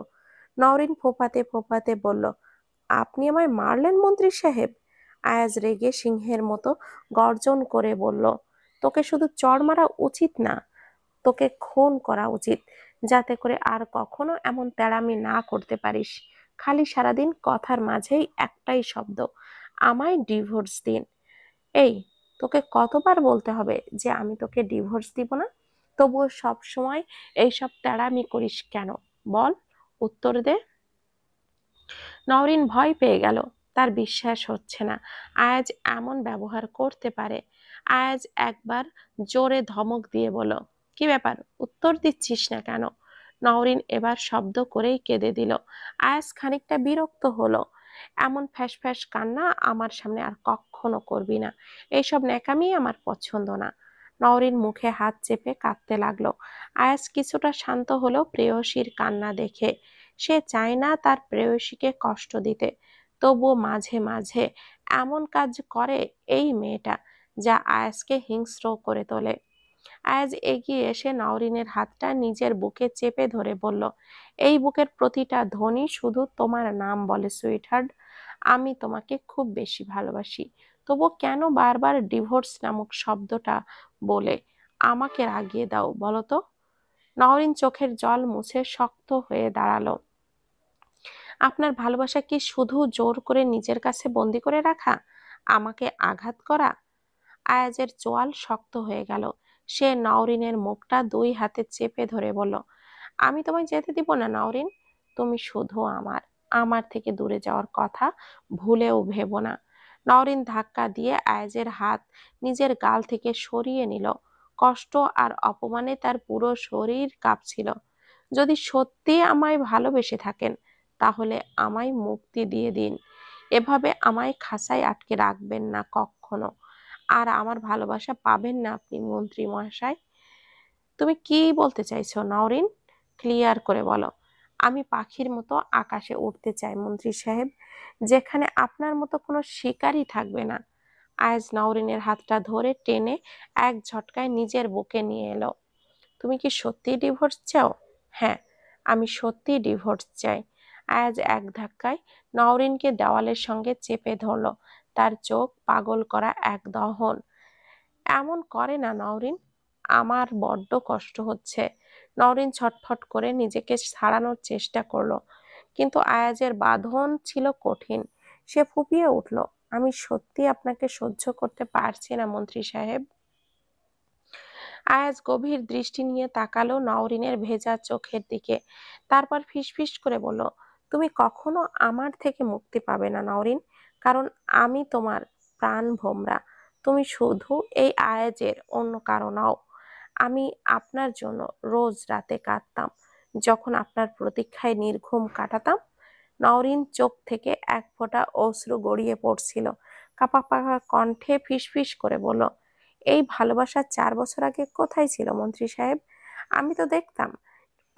নওরিন ফোঁপাতে ফোঁপাতে বলল, আপনি আমায় মারলেন মন্ত্রী সাহেব? আয়াজ রেগে সিংহের মতো গর্জন করে বলল, তোকে শুধু চড় মারা উচিত না, তোকে খুন করা উচিত, যাতে করে আর কখনো এমন তেড়ামি না করতে পারিস। খালি সারাদিন কথার মাঝেই একটাই শব্দ, আমায় ডিভোর্স দিন। এই, তোকে কতবার বলতে হবে যে আমি তোকে ডিভোর্স দিব না? তবুও সব সময় এইসব তেড়ামি করিস কেন? বল, উত্তর দে। নওরিন ভয় পেয়ে গেল। তার বিশ্বাস হচ্ছে না আয়াজ এমন ব্যবহার করতে পারে। আয়াজ একবার জোরে ধমক দিয়ে বলল, কি ব্যাপার, উত্তর দিচ্ছিস না কেন? নওরিন এবার শব্দ করেই কেঁদে দিল। আয়াজ খানিকটা বিরক্ত হলো। এমন ফ্যাস ফ্যাস কান্না আমার সামনে আর কখনো করবি না। এইসব ন্যাকামি আমার পছন্দ না। নওরিন মুখে হাত চেপে কাঁদতে লাগলো। আয়াজ কিছুটা শান্ত হলো প্রেয়সীর কান্না দেখে। সে চায় না তার প্রেয়সীকে কষ্ট দিতে, তবুও মাঝে মাঝে এমন কাজ করে এই মেয়েটা, যা আয়াজকে হিংস্র করে তোলে। আয়াজ এগিয়ে এসে নওরিনের হাতটা নিজের বুকে চেপে ধরে বলল, এই বুকের প্রতিটা ধ্বনি শুধু তোমার নাম বলে সুইটহার্ট। আমি তোমাকে খুব বেশি ভালোবাসি, তবু কেন বারবার ডিভোর্স নামক শব্দটা বলে আমাকে রাগিয়ে দাও বলো তো? নওরিন চোখের জল মুছে শক্ত হয়ে দাঁড়ালো। আপনার ভালোবাসা কি শুধু জোর করে নিজের কাছে বন্দি করে রাখা, আমাকে আঘাত করা? আয়াজের চোয়াল শক্ত হয়ে গেল। সে নওরিনের মুখটা দুই হাতে চেপে ধরে বলল, আমি তোমায় যেতে দিব না নওরিন। তুমি শুধু আমার, আমার থেকে দূরে যাওয়ার কথা ভুলেও ভেবো না। নওরিন ধাক্কা দিয়ে আয়াজের হাত নিজের গাল থেকে সরিয়ে নিল। কষ্ট আর অপমানে তার পুরো শরীর কাঁপছিল। যদি সত্যি আমায় ভালোবেসে থাকেন, তাহলে আমায় মুক্তি দিয়ে দিন। এভাবে আমায় খাঁচায় আটকে রাখবেন না কখনো। আর আমার ভালোবাসা পাবেন না আপনি মন্ত্রী মহাশয়। তুমি কি বলতে চাইছো নওরিন? ক্লিয়ার করে বলো। আমি পাখির মতো আকাশে উড়তে চাই মন্ত্রী সাহেব, যেখানে আপনার মতো কোনো শিকারই থাকবে না। আয়াজ নওরিনের হাতটা ধরে টেনে এক ঝটকায় নিজের বুকে নিয়ে এলো। তুমি কি সত্যি ডিভোর্স চাও? হ্যাঁ, আমি সত্যি ডিভোর্স চাই। আয়াজ এক ধাক্কায় নওরিনকে দেওয়ালের সঙ্গে চেপে ধরলো। তার চোখ পাগল করা এক দহন। এমন করে না নওরিন, আমার বড্ড কষ্ট হচ্ছে। নওরিন ছটফট করে নিজেকে ছাড়ানোর চেষ্টা করলো, কিন্তু আয়াজের বাঁধন ছিল কঠিন। সে ফুপিয়ে উঠল, আমি সত্যি আপনাকে সহ্য করতে পারছি না মন্ত্রী সাহেব। আয়াজ গভীর দৃষ্টি নিয়ে তাকালো নওরিনের ভেজা চোখের দিকে। তারপর ফিসফিস করে বলল, তুমি কখনো আমার থেকে মুক্তি পাবে না নওরিন, কারণ আমি তোমার প্রাণ ভোমরা। তুমি শুধু এই আয়াজের, অন্য কারো নও। আমি আপনার জন্য রোজ রাতে কাঁদতাম, যখন আপনার প্রতীক্ষায় নির্ঘুম কাটাতাম। নওরিন চোখ থেকে এক ফোঁটা অশ্রু গড়িয়ে পড়ছিল। কাঁপা পাকা কণ্ঠে ফিসফিস করে বলল, এই ভালোবাসা 4 বছর আগে কোথায় ছিল মন্ত্রী সাহেব? আমি তো দেখতাম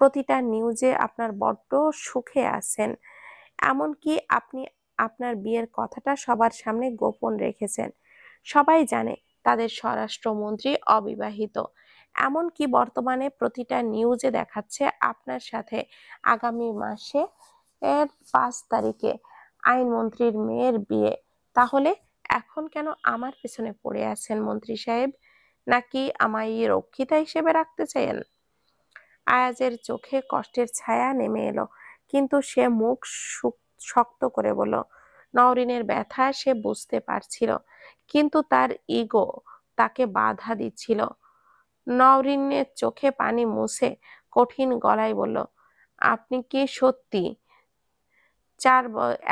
প্রতিটা নিউজে আপনার বড্ড সুখে আছেন। এমনকি আপনি আপনার বিয়ের কথাটা সবার সামনে গোপন রেখেছেন। সবাই জানে তাদের স্বরাষ্ট্রমন্ত্রী অবিবাহিত। এমনকি বর্তমানে প্রতিটা নিউজে দেখাচ্ছে আপনার সাথে আগামী মাসে 5 তারিখে আইনমন্ত্রীর মেয়ের বিয়ে। তাহলে এখন কেন আমার পেছনে পড়ে আছেন মন্ত্রী সাহেব? নাকি আমায় রক্ষিতা হিসেবে রাখতে চান? আয়াজের চোখে কষ্টের ছায়া নেমে এলো, কিন্তু সে মুখ শক্ত করে বলল, নওরিনের ব্যথা সে বুঝতে পারছিল, কিন্তু তার ইগো তাকে বাধা দিচ্ছিল। নওরিনের চোখে পানি মুছে কঠিন গলায় বলল, আপনি কি সত্যি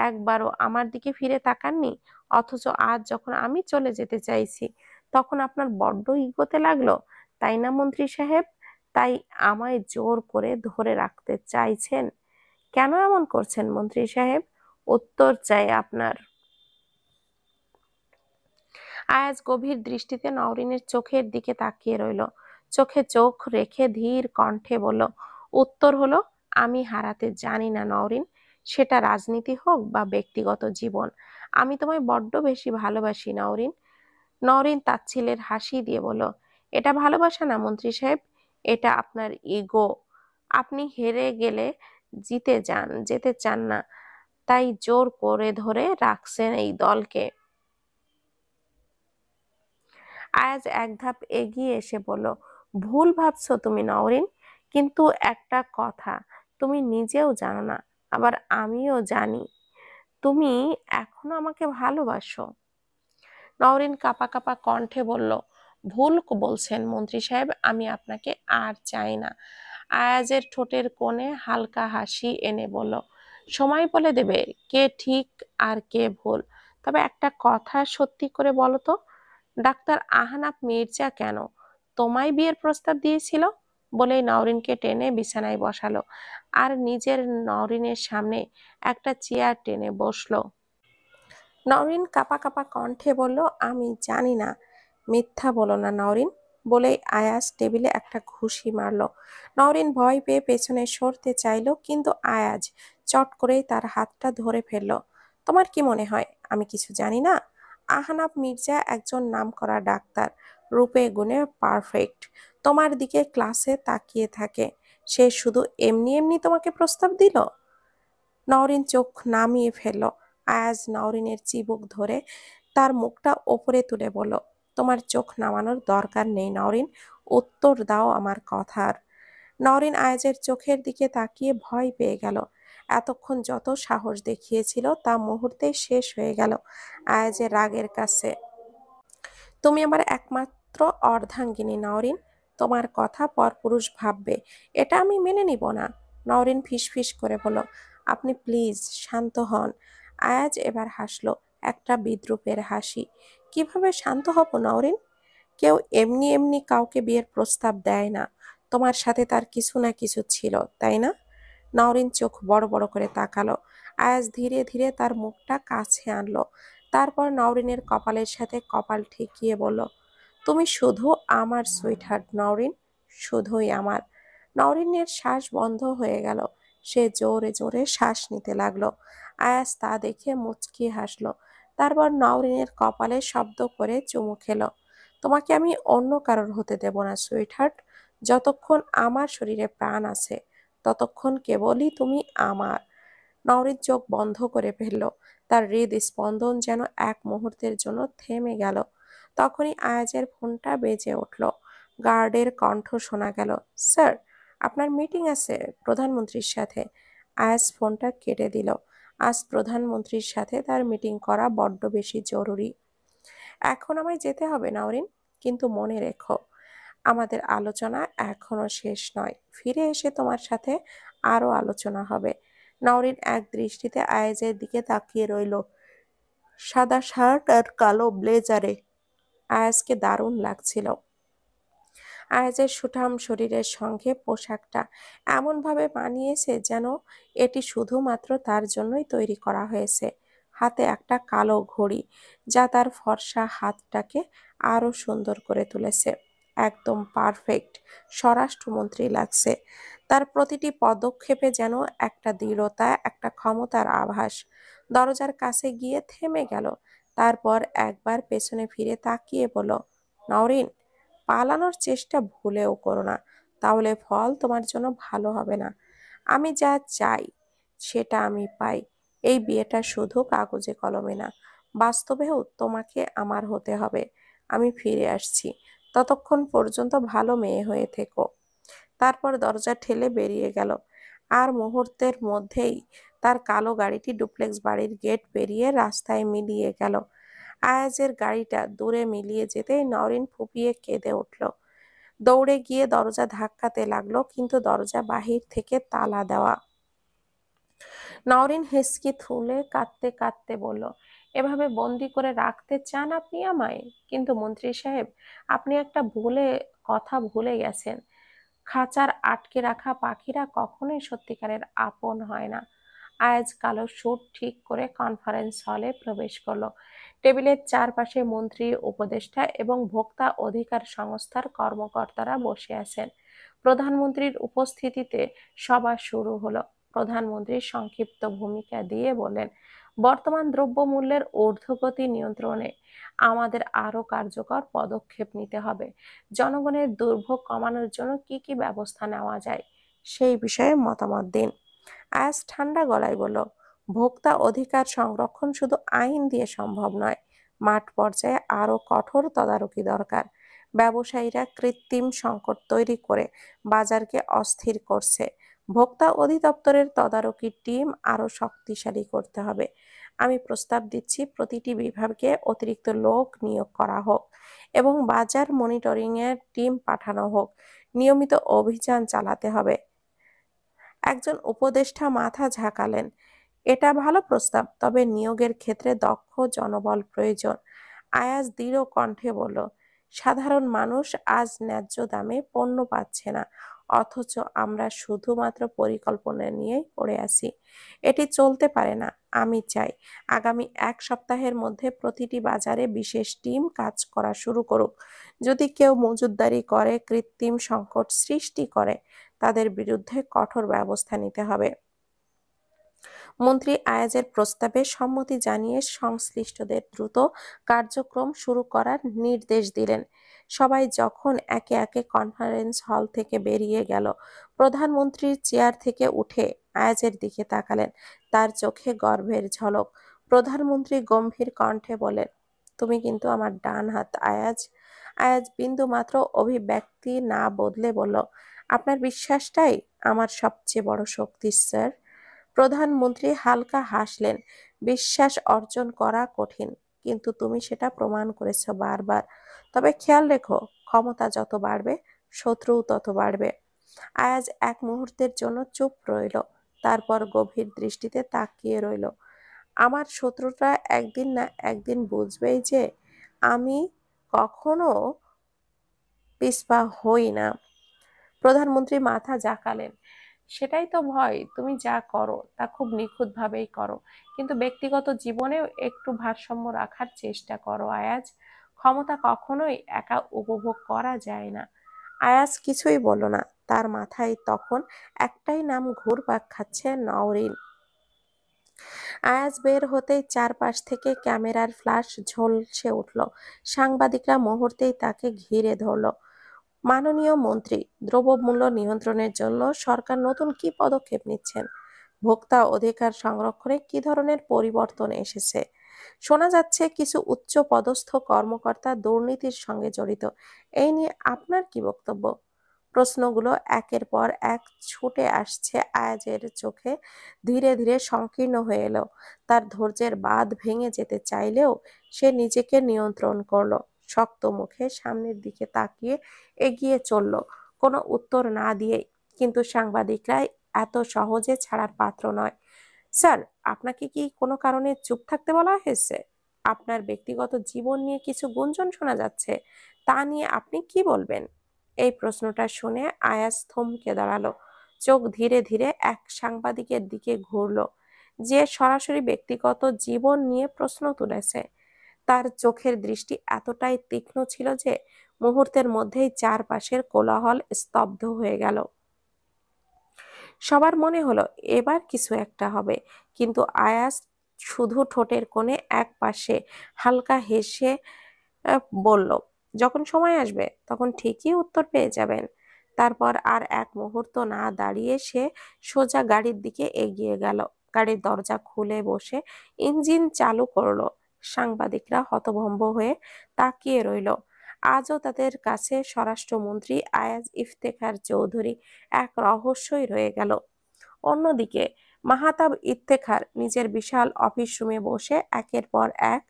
একবারও আমার দিকে ফিরে তাকাননি? অথচ আজ যখন আমি চলে যেতে চাইছি, তখন আপনার বড্ড ইগোতে লাগলো, তাই না মন্ত্রী সাহেব? তাই আমায় জোর করে ধরে রাখতে চাইছেন? কেন এমন করছেন মন্ত্রী সাহেব? উত্তর চাই আপনার। আয়াজ গভীর দৃষ্টিতে নওরিনের চোখের দিকে তাকিয়ে রইল। চোখে চোখ রেখে ধীর কণ্ঠে বলল, উত্তর হলো, আমি হারাতে জানি না নওরিন। সেটা রাজনীতি হোক বা ব্যক্তিগত জীবন, আমি তোমায় বড্ড বেশি ভালোবাসি নওরিন। নওরিন তাচ্ছিল্যের হাসি দিয়ে বলল, এটা ভালোবাসা না মন্ত্রী সাহেব, এটা আপনার ইগো। আপনি হেরে গেলে যেতে চান না, তাই জোর করে ধরে রাখছেন এই দলকে। আয়াজ এক ধাপ এগিয়ে এসে বলল, ভুল ভাবছো তুমি নওরিন, কিন্তু একটা কথা তুমি নিজেও জানো না, আবার আমিও জানি তুমি এখনো আমাকে ভালোবাসো। নওরিন কাঁপা কাঁপা কণ্ঠে বলল, ভুল বলছেন মন্ত্রী সাহেব, আমি আপনাকে আর চাই না। আয়াজের ঠোঁটের কোণে হালকা হাসি এনে বলল, সময় বলে দেবে কে ঠিক আর কে ভুল। তবে একটা কথা সত্যি করে বলো তো, ডাক্তার আহনাফ মির্জা কেন তোমায় বিয়ের প্রস্তাব দিয়েছিল? বলেই নওরিনকে টেনে বিছানায় বসালো আর নিজের নওরিনের সামনে একটা চেয়ার টেনে বসলো। নওরিন কাঁপা কাঁপা কণ্ঠে বলল, আমি জানি না। মিথ্যা বলো না নওরিন, বলেই আয়াজ টেবিলে একটা ঘুষি মারল। নওরিন ভয় পেয়ে পেছনে সরতে চাইলো, কিন্তু আয়াজ চট করেই তার হাতটা ধরে ফেলল। তোমার কি মনে হয় আমি কিছু জানি না? আহনাফ মির্জা একজন নামকরা ডাক্তার, রূপে গুণে পারফেক্ট। তোমার দিকে ক্লাসে তাকিয়ে থাকে, সে শুধু এমনি এমনি তোমাকে প্রস্তাব দিল? নওরিন চোখ নামিয়ে ফেলল। আয়াজ নওরিনের চিবুক ধরে তার মুখটা ওপরে তুলে বলল, তোমার চোখ নামানোর দরকার নেই নওরিন, উত্তর দাও আমার কথার। নওরিন আয়াজের চোখের দিকে তাকিয়ে ভয় পেয়ে গেল। এতক্ষণ যত সাহস দেখিয়েছিল তা মুহূর্তেই শেষ হয়ে গেল আয়াজের রাগের কাছে। তুমি আমার একমাত্র অর্ধাঙ্গিনী নওরিন, তোমার কথা পরপুরুষ ভাববে, এটা আমি মেনে নিব না। নওরিন ফিসফিস করে বলল, আপনি প্লিজ শান্ত হন। আয়াজ এবার হাসলো, একটা বিদ্রূপের হাসি। কিভাবে শান্ত হব নওরিন? কেউ এমনি এমনি কাউকে বিয়ের প্রস্তাব দেয় না। তোমার সাথে তার কিছু না কিছু ছিল, তাই না? নওরিন চোখ বড় বড় করে তাকালো। আয়াজ ধীরে ধীরে তার মুখটা কাছে আনলো। তারপর নওরিনের কপালের সাথে কপাল ঠেকিয়ে বলল, তুমি শুধু আমার সুইটহার্ট নওরিন, শুধুই আমার। নওরিনের শ্বাস বন্ধ হয়ে গেল। সে জোরে জোরে শ্বাস নিতে লাগলো। আয়াজ তা দেখে মুচকি হাসলো। তারপর নওরিনের কপালে শব্দ করে চুমু খেলো। তোমাকে আমি অন্য কারোর হতে দেব না সুইটহার্ট। যতক্ষণ আমার শরীরে প্রাণ আছে ততক্ষণ কেবলই তুমি আমার। নওরিন চোখ বন্ধ করে ফেলল। তার হৃদস্পন্দন যেন এক মুহূর্তের জন্য থেমে গেল। তখনই আয়াজের ফোনটা বেজে উঠল। গার্ডের কণ্ঠ শোনা গেল, স্যার, আপনার মিটিং আছে প্রধানমন্ত্রীর সাথে। আয়াজ ফোনটা কেটে দিল। আজ প্রধানমন্ত্রীর সাথে তার মিটিং করা বড্ড বেশি জরুরি। এখন আমায় যেতে হবে নওরিন, কিন্তু মনে রেখো আমাদের আলোচনা এখনো শেষ নয়। ফিরে এসে তোমার সাথে আরো আলোচনা হবে। নওরিন এক দৃষ্টিতে আয়াজের দিকে তাকিয়ে রইল। সাদা শার্ট আর কালো ব্লেজারে আয়াজকে দারুণ লাগছিল। আয়াজের সুঠাম শরীরের সঙ্গে পোশাকটা এমনভাবে মানিয়েছে যেন এটি শুধুমাত্র তার জন্যই তৈরি করা হয়েছে। হাতে একটা কালো ঘড়ি, যা তার ফর্সা হাতটাকে আরো সুন্দর করে তুলেছে। একদম পারফেক্ট স্বরাষ্ট্রমন্ত্রী লাগছে। তার প্রতিটি পদক্ষেপে যেন একটা দৃঢ়তা, একটা ক্ষমতার আভাস। দরজার কাছে গিয়ে থেমে গেল। তারপর একবার পেছনে ফিরে তাকিয়ে বলল, নওরিন, পালানোর চেষ্টা ভুলেও করো না, তাহলে ফল তোমার জন্য ভালো হবে না। আমি যা চাই সেটা আমি পাই। এই বিয়েটা শুধু কাগজে কলমে না, বাস্তবেও তোমাকে আমার হতে হবে। আমি ফিরে আসছি, ততক্ষণ পর্যন্ত ভালো মেয়ে হয়ে থেকো। তারপর দরজা ঠেলে বেরিয়ে গেল। আর মুহূর্তের মধ্যেই তার কালো গাড়িটি ডুপ্লেক্স বাড়ির গেট পেরিয়ে রাস্তায় মিলিয়ে গেল। আয়াজের গাড়িটা দূরে মিলিয়ে যেতেই নওরিন ফুঁপিয়ে কেঁদে উঠল। দৌড়ে গিয়ে দরজা ধাক্কাতে লাগলো, কিন্তু দরজা বাহির থেকে তালা দেওয়া। নওরিন হেঁচকি তুলে কাঁদতে কাঁদতে বলল, এভাবে বন্দি করে রাখতে চান আপনি আমায়? কিন্তু মন্ত্রী সাহেব, আপনি একটা কথা ভুলে গেছেন। খাঁচার আটকে রাখা পাখিরা কখনোই সত্যিকারের আপন হয় না। আয়াজ কালো স্যুট ঠিক করে কনফারেন্স হলে প্রবেশ করলো। টেবিলের চারপাশে মন্ত্রী, উপদেষ্টা এবং ভোক্তা অধিকার সংস্থার কর্মকর্তারা বসে আছেন। প্রধানমন্ত্রীর উপস্থিতিতে সভা শুরু হলো। প্রধানমন্ত্রী সংক্ষিপ্ত ভূমিকা দিয়ে বললেন, বর্তমান দ্রব্যমূল্যের ঊর্ধ্বগতি নিয়ন্ত্রণে আমাদের আরো কার্যকর পদক্ষেপ নিতে হবে। জনগণের দুর্ভোগ কমানোর জন্য কি কি ব্যবস্থা নেওয়া যায় সেই বিষয়ে মতামত দিন। আয়াজ ঠান্ডা গলায় বলল, ভোক্তা অধিকার সংরক্ষণ শুধু আইন দিয়ে সম্ভব নয়, মাঠ পর্যায়ে আরো কঠোর তদারকি দরকার। ব্যবসায়ীরা কৃত্রিম সংকট তৈরি করে বাজারকে অস্থির করছে। ভোক্তা অধিদপ্তরের তদারকি টিম আরো শক্তিশালী করতে হবে। আমি প্রস্তাব দিচ্ছি প্রতিটি বিভাগে অতিরিক্ত লোক নিয়োগ করা হোক এবং বাজার মনিটরিং এর টিম পাঠানো হোক। নিয়মিত অভিযান চালাতে হবে। একজন উপদেষ্টা মাথা ঝাঁকালেন, এটা ভালো প্রস্তাব, তবে নিয়োগের ক্ষেত্রে দক্ষ জনবল প্রয়োজন। আয়াজ দৃঢ় কণ্ঠে বলল, সাধারণ মানুষ আজ ন্যায্য দামে পণ্য পাচ্ছে না, অথচ আমরা শুধুমাত্র পরিকল্পনা নিয়েই পড়ে আছি। এটি চলতে পারে না। আমি চাই আগামী 1 সপ্তাহের মধ্যে প্রতিটি বাজারে বিশেষ টিম কাজ করা শুরু করুক। যদি কেউ মজুতদারি করে, কৃত্রিম সংকট সৃষ্টি করে, তাদের বিরুদ্ধে কঠোর ব্যবস্থা নিতে হবে। মন্ত্রী আয়াজের প্রস্তাবে সম্মতি জানিয়ে সংশ্লিষ্টদের দ্রুত কার্যক্রম শুরু করার নির্দেশ দিলেন। সবাই যখন একে একে কনফারেন্স হল থেকে বেরিয়ে গেল, প্রধানমন্ত্রীর চেয়ার থেকে উঠে আয়াজের দিকে তাকালেন। তার চোখে গর্বের ঝলক। প্রধানমন্ত্রী গম্ভীর কণ্ঠে বলেন, তুমি কিন্তু আমার ডান হাত আয়াজ। আয়াজ বিন্দু মাত্র অভিব্যক্তি না বদলে বলল, আপনার বিশ্বাসটাই আমার সবচেয়ে বড় শক্তি, স্যার। প্রধানমন্ত্রী হালকা হাসলেন। বিশ্বাস অর্জন করা কঠিন, কিন্তু তুমি সেটা প্রমাণ করেছো বারবার। তবে খেয়াল রেখো, ক্ষমতা যত বাড়বে, শত্রুও তত বাড়বে। আয়াজ এক মুহূর্তের জন্য চুপ রইল, তারপর গভীর দৃষ্টিতে তাকিয়ে রইল। আমার শত্রুরা একদিন না একদিন বুঝবেই যে আমি কখনো পিছপা হই না। প্রধানমন্ত্রী মাথা ঝাঁকালেন, সেটাই তো ভয়। তুমি যা করো তা খুব নিখুঁতভাবেই করো, কিন্তু ব্যক্তিগত জীবনেও একটু ভারসাম্য রাখার চেষ্টা করো আয়াজ। ক্ষমতা কখনোই একা উপভোগ করা যায় না। আয়াজ কিছুই বলল না। তার মাথায় তখন একটাই নাম ঘুরপাক খাচ্ছে, নওরীন। আয়াজ বের হতেই চারপাশ থেকে ক্যামেরার ফ্ল্যাশ ঝলসে উঠল। সাংবাদিকরা মুহূর্তেই তাকে ঘিরে ধরল। মাননীয় মন্ত্রী, দ্রব্যমূল্য নিয়ন্ত্রণের জন্য সরকার নতুন কি পদক্ষেপ নিচ্ছেন? ভোক্তা অধিকার সংরক্ষণে কি ধরনের পরিবর্তন এসেছে? শোনা যাচ্ছে কিছু উচ্চ পদস্থ কর্মকর্তা দুর্নীতির সঙ্গে জড়িত। এই নিয়ে আপনার কি বক্তব্য? প্রশ্নগুলো একের পর এক ছুটে আসছে আয়াজের চোখে। ধীরে ধীরে সংকীর্ণ হয়ে এলো। তার ধৈর্যের বাঁধ ভেঙে যেতে চাইলেও সে নিজেকে নিয়ন্ত্রণ করলো। শক্ত মুখে সামনের দিকে তাকিয়ে এগিয়ে চলল, কোনো উত্তর না দিয়েই। কিন্তু সাংবাদিকরা এত সহজে ছাড়ার পাত্র নয়। স্যার, আপনাকে কি কোনো কারণে চুপ থাকতে বলা হয়েছে? আপনার ব্যক্তিগত জীবন নিয়ে কিছু গুঞ্জন শোনা যাচ্ছে, তা নিয়ে আপনি কি বলবেন? এই প্রশ্নটা শুনে আয়াজ থমকে দাঁড়ালো। চোখ ধীরে ধীরে এক সাংবাদিকের দিকে ঘুরলো, যে সরাসরি ব্যক্তিগত জীবন নিয়ে প্রশ্ন তুলেছে। তার চোখের দৃষ্টি এতটাই তীক্ষ্ণ ছিল যে মুহূর্তের মধ্যেই চারপাশের কোলাহল স্তব্ধ হয়ে গেল। সবার মনে হলো এবার কিছু একটা হবে, কিন্তু আয়াজ শুধু ঠোঁটের কোণে এক পাশে হালকা হেসে বলল, যখন সময় আসবে তখন ঠিকই উত্তর পেয়ে যাবেন। তারপর আর এক মুহূর্ত না দাঁড়িয়ে সে সোজা গাড়ির দিকে এগিয়ে গেল। গাড়ির দরজা খুলে বসে ইঞ্জিন চালু করলো। সাংবাদিকরা হতভম্ব হয়ে তাকিয়ে রইল। আজও তাদের কাছে স্বরাষ্ট্রমন্ত্রী আয়াজ ইফতেখার চৌধুরী এক রহস্যই রয়ে গেল। অন্যদিকে মাহতাব ইফতেখার নিজের বিশাল অফিস রুমে বসে একের পর এক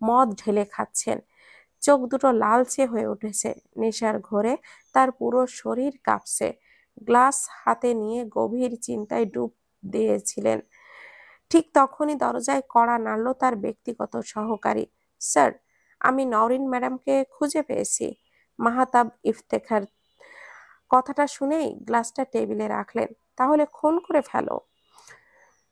মদ ঢেলে খাচ্ছেন। চোখ দুটো লালচে হয়ে উঠেছে। নেশার ঘোরে তার পুরো শরীর কাঁপছে। গ্লাস হাতে নিয়ে গভীর চিন্তায় ডুব দিয়েছিলেন। ঠিক তখনই দরজায় কড়া নাড়ল তার ব্যক্তিগত সহকারী। স্যার, আমি নওরীন ম্যাডামকে খুঁজে পেয়েছি। মাহতাব ইফতেখার কথাটা শুনেই গ্লাসটা টেবিলে রাখলেন। তাহলে খুন করে ফেলো।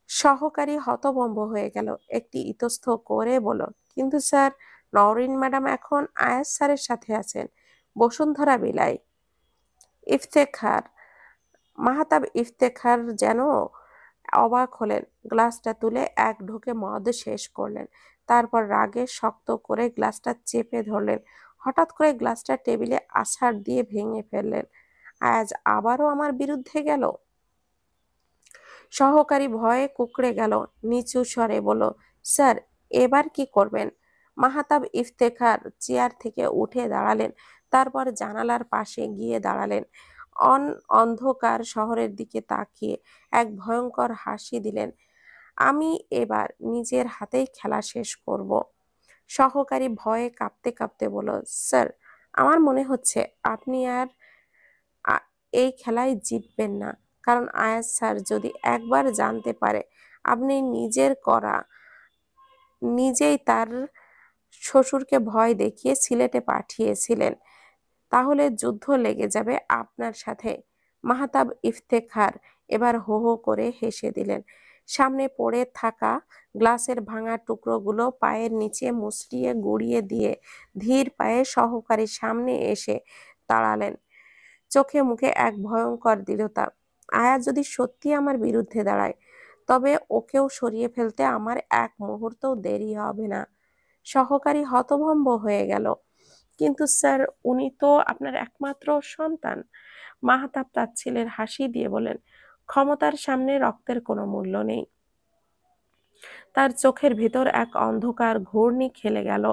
সহকারী হতভম্ব হয়ে গেল। একটি ইতস্ত করে বলল, কিন্তু স্যার, নওরীন ম্যাডাম এখন আয়াজ স্যারের সাথে আছেন, বসুন্ধরা বিলায়। ইফতেখার মাহতাব ইফতেখার যেন অবাক হলেন। গ্লাসটা তুলে এক ঢোকে মদ শেষ করলেন। তারপর রাগে শক্ত করে গ্লাসটা চেপে ধরলেন। হঠাৎ করে গ্লাসটা টেবিলে আছাড় দিয়ে ভেঙে ফেললেন। আয়াজ আবারও আমার বিরুদ্ধে গেল। সহকারী ভয়ে কুঁকড়ে গেল। নিচু স্বরে বলল, স্যার, এবার কি করবেন? মাহতাব ইফতেখার চেয়ার থেকে উঠে দাঁড়ালেন। তারপর জানালার পাশে গিয়ে দাঁড়ালেন। অন্ধকার শহরের দিকে তাকিয়ে এক ভয়ঙ্কর হাসি দিলেন। আমি এবার নিজের হাতেই খেলা শেষ করব। সহকারী ভয়ে কাঁপতে কাঁপতে বলল, স্যার, আমার মনে হচ্ছে আপনি আর এই খেলায় জিতবেন না। কারণ আয়াজ স্যার যদি একবার জানতে পারে আপনি নিজেই তার শ্বশুরকে ভয় দেখিয়ে সিলেটে পাঠিয়েছিলেন, তাহলে যুদ্ধ লেগে যাবে আপনার সাথে। মাহতাব ইফতেখার এবার হো হো করে হেসে দিলেন। সামনে পড়ে থাকা গ্লাসের ভাঙা টুকরোগুলো পায়ের নিচে মুচড়িয়ে গুড়িয়ে দিয়ে ধীর পায়ে সহকারীর সামনে এসে দাঁড়ালেন। চোখে মুখে এক ভয়ঙ্কর দৃঢ়তা। আয়া যদি সত্যি আমার বিরুদ্ধে দাঁড়ায়, তবে ওকেও সরিয়ে ফেলতে আমার এক মুহূর্তও দেরি হবে না। সহকারী হতভম্ব হয়ে গেল। কিন্তু স্যার, উনি তো আপনার একমাত্র সন্তান। মাহতাব তাচ্ছিলের হাসি দিয়ে বলেন, ক্ষমতার সামনে রক্তের কোনো মূল্য নেই। তার চোখের ভিতর এক অন্ধকার ঘূর্ণি খেলে গেল,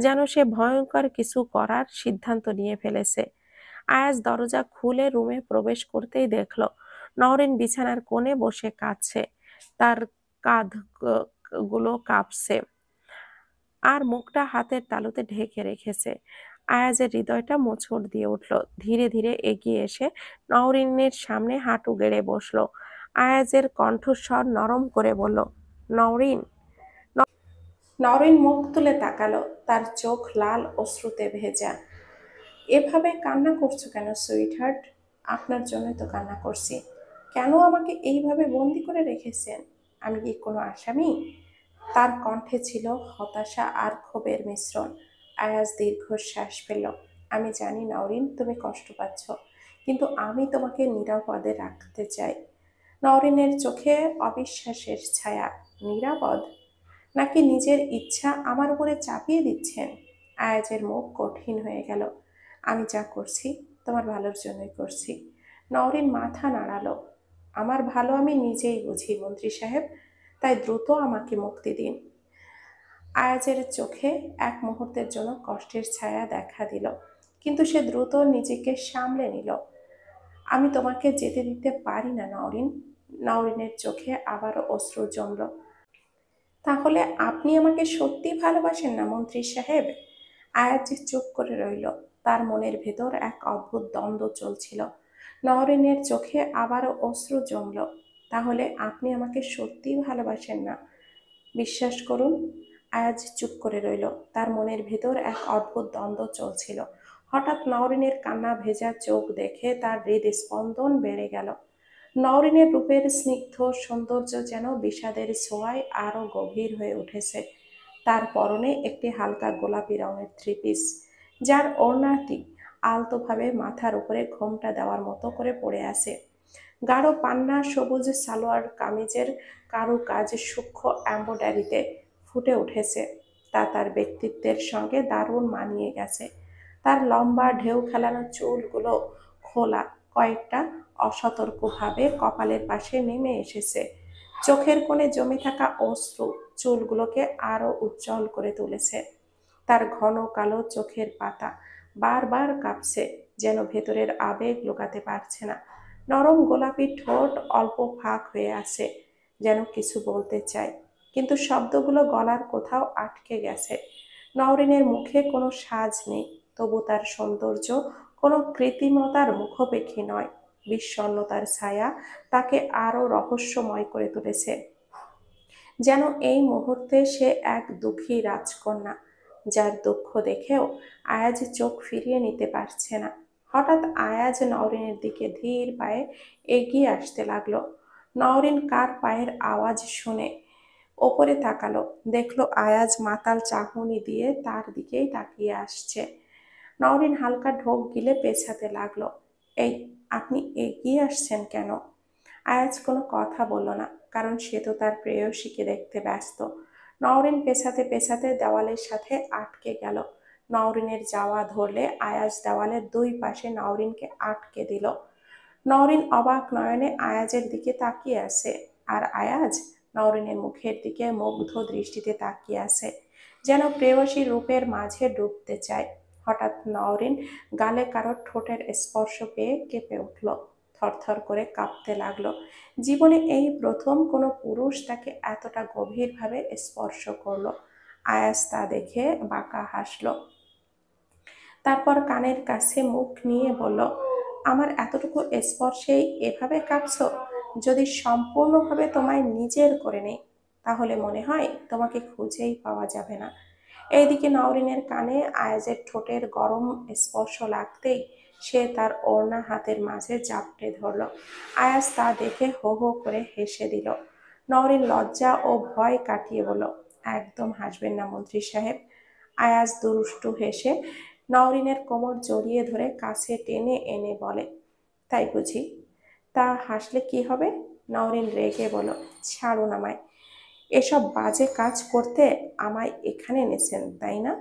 যেন সে ভয়ঙ্কর কিছু করার সিদ্ধান্ত নিয়ে ফেলেছে। আয়াজ দরজা খুলে রুমে প্রবেশ করতেই দেখল নওরিন বিছানার কোণে বসে কাঁদছে। তার কাঁধ গুলো কাঁপছে আর মুখটা হাতের তালুতে ঢেকে রেখেছে। আয়াজের হৃদয়টা মোচড় দিয়ে উঠল। ধীরে ধীরে এগিয়ে এসে নওরিনের সামনে হাঁটু গেড়ে বসলো। আয়াজের কণ্ঠস্বর নরম করে বলল, নওরিন। নওরিন মুখ তুলে তাকালো। তার চোখ লাল অশ্রুতে ভেজা। এভাবে কান্না করছো কেন সুইটহার্ট? আপনার জন্যই তো কান্না করছি। কেন আমাকে এইভাবে বন্দি করে রেখেছেন? আমি কি কোনো আসামি? তার কণ্ঠে ছিল হতাশা আর ক্ষোভের মিশ্রণ। আয়াজ দীর্ঘশ্বাস ফেলল। আমি জানি নওরিন, তুমি কষ্ট পাচ্ছ, কিন্তু আমি তোমাকে নিরাপদে রাখতে চাই। নওরিনের চোখে অবিশ্বাসের ছায়া। নিরাপদ? নাকি নিজের ইচ্ছা আমার উপরে চাপিয়ে দিচ্ছেন? আয়াজের মুখ কঠিন হয়ে গেল। আমি যা করছি তোমার ভালোর জন্যই করছি। নওরিন মাথা নাড়ালো। আমার ভালো আমি নিজেই বুঝি মন্ত্রী সাহেব, তাই দ্রুত আমাকে মুক্তি দিন। আয়াজের চোখে এক মুহূর্তের জন্য কষ্টের ছায়া দেখা দিল, কিন্তু সে দ্রুত নিজেকে সামলে নিল। আমি তোমাকে যেতে দিতে পারি না নওরিন। নওরিনের চোখে আবারও অশ্রু জমল। তাহলে আপনি আমাকে সত্যি ভালোবাসেন না মন্ত্রী সাহেব? আয়াজ চুপ করে রইল। তার মনের ভেতর এক অদ্ভুত দ্বন্দ্ব চলছিল। নওরিনের চোখে আবারও অশ্রু জমল। তাহলে আপনি আমাকে সত্যি ভালোবাসেন না? বিশ্বাস করুন। আয়াজ চুপ করে রইল। তার মনের ভেতর এক অদ্ভুত দ্বন্দ্ব চলছিল। হঠাৎ নওরিনের কান্না ভেজা চোখ দেখে তার হৃদস্পন্দন বেড়ে গেল। নওরিনের রূপের স্নিগ্ধ সৌন্দর্য যেন বিষাদের ছোঁয়ায় আরো গভীর হয়ে উঠেছে। তার পরনে একটি হালকা গোলাপি রঙের থ্রি পিস, যার ওড়নাটি আলতোভাবে মাথার উপরে ঘোমটা দেওয়ার মতো করে পড়ে আছে। গাঢ় পান্না সবুজ সালোয়ার কামিজের কারুকাজ সূক্ষ্ম এমব্রয়ডারিতে ফুটে উঠেছে, তা তার ব্যক্তিত্বের সঙ্গে দারুণ মানিয়ে গেছে। তার লম্বা ঢেউ খেলানো চুলগুলো খোলা, কয়েকটা অসতর্কভাবে কপালের পাশে নেমে এসেছে। চোখের কোণে জমে থাকা অশ্রু চুলগুলোকে আরো উজ্জ্বল করে তুলেছে। তার ঘন কালো চোখের পাতা বারবার কাঁপছে, যেন ভেতরের আবেগ লুকাতে পারছে না। নরম গোলাপি ঠোঁট অল্প ফাঁক হয়ে আছে, যেন কিছু বলতে চায়, কিন্তু শব্দগুলো গলার কোথাও আটকে গেছে। নওরিনের মুখে কোনো সাজ নেই, তবু তার সৌন্দর্য কোনো কৃত্রিমতার মুখোপেক্ষী নয়। বিষণ্ণতার ছায়া তাকে আরো রহস্যময় করে তুলেছে, যেন এই মুহূর্তে সে এক দুঃখী রাজকন্যা, যার দুঃখ দেখেও আয়াজ চোখ ফিরিয়ে নিতে পারছে না। হঠাৎ আয়াজ নওরিনের দিকে ধীর পায়ে এগিয়ে আসতে লাগলো। নওরিন কার পায়ের আওয়াজ শুনে ওপরে তাকালো, দেখলো আয়াজ মাতাল চাহনি দিয়ে তার দিকেই তাকিয়ে আসছে। নওরিন হালকা ঢোক গিলে পেছাতে লাগলো। এই, আপনি এগিয়ে আসছেন কেন? আয়াজ কোনো কথা বলল না। কারণ সে তো তার প্রেয়সীকে দেখতে ব্যস্ত। নওরিন পেছাতে পেছাতে দেওয়ালের সাথে আটকে গেল। নওরিনের যাওয়া ধরলে আয়াজ দেওয়ালের দুই পাশে নওরিনকে আটকে দিল। নওরিন অবাক নয়নে আয়াজের দিকে তাকিয়ে আছে, আর আয়াজ নওরিনের মুখের দিকে মুগ্ধ দৃষ্টিতে তাকিয়ে আছে, যেন প্রেয়সী রূপের মাঝে ডুবতে চায়। হঠাৎ নওরিন গালে কারো ঠোঁটের স্পর্শ পেয়ে কেঁপে উঠল, থরথর করে কাঁপতে লাগলো। জীবনে এই প্রথম কোনো পুরুষ তাকে এতটা গভীরভাবে স্পর্শ করলো। আয়াজ তা দেখে বাঁকা হাসলো, তারপর কানের কাছে মুখ নিয়ে বলল, আমার এতটুকু স্পর্শেই এভাবে কাঁপছো? যদি সম্পূর্ণভাবে তোমায় নিজের করে নেই, তাহলে মনে হয় তোমাকে খুঁজেই পাওয়া যাবে না। এইদিকে নওরিনের কানে আয়াজের ঠোঁটের গরম স্পর্শ লাগতেই সে তার ওড়না হাতের মাঝে জাপটে ধরল। আয়াজ তা দেখে হো হো করে হেসে দিল। নওরিন লজ্জা ও ভয় কাটিয়ে বলল, একদম হাসবেন না মন্ত্রী সাহেব। আয়াজ দুষ্টু হেসে নওরিনের কোমর জড়িয়ে ধরে কাছে টেনে এনে বলে, তাই বুঝি? তা হাসলে কি হবে? নওরিন রেগে বলল, ছাড়ুন আমায়। এসব বাজে কাজ করতে আমায় এখানে এনেছেন, তাই না?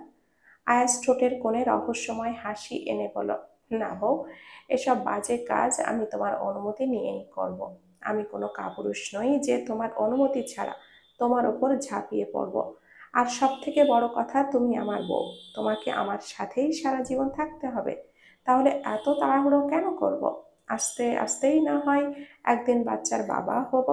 আয়াস ঠোঁটের কোণে রহস্যময় হাসি এনে বলল, না বউ, এসব বাজে কাজ আমি তোমার অনুমতি নিয়েই করব। আমি কোনো কাপুরুষ নই যে তোমার অনুমতি ছাড়া তোমার ওপর ঝাঁপিয়ে পড়ব। আর সব থেকে বড় কথা, তুমি আমার বউ, তোমাকে আমার সাথেই সারা জীবন থাকতে হবে। তাহলে এত তাড়াহুড়ো কেন করব? আস্তে আস্তেই না হয় একদিন বাচ্চার বাবা হব।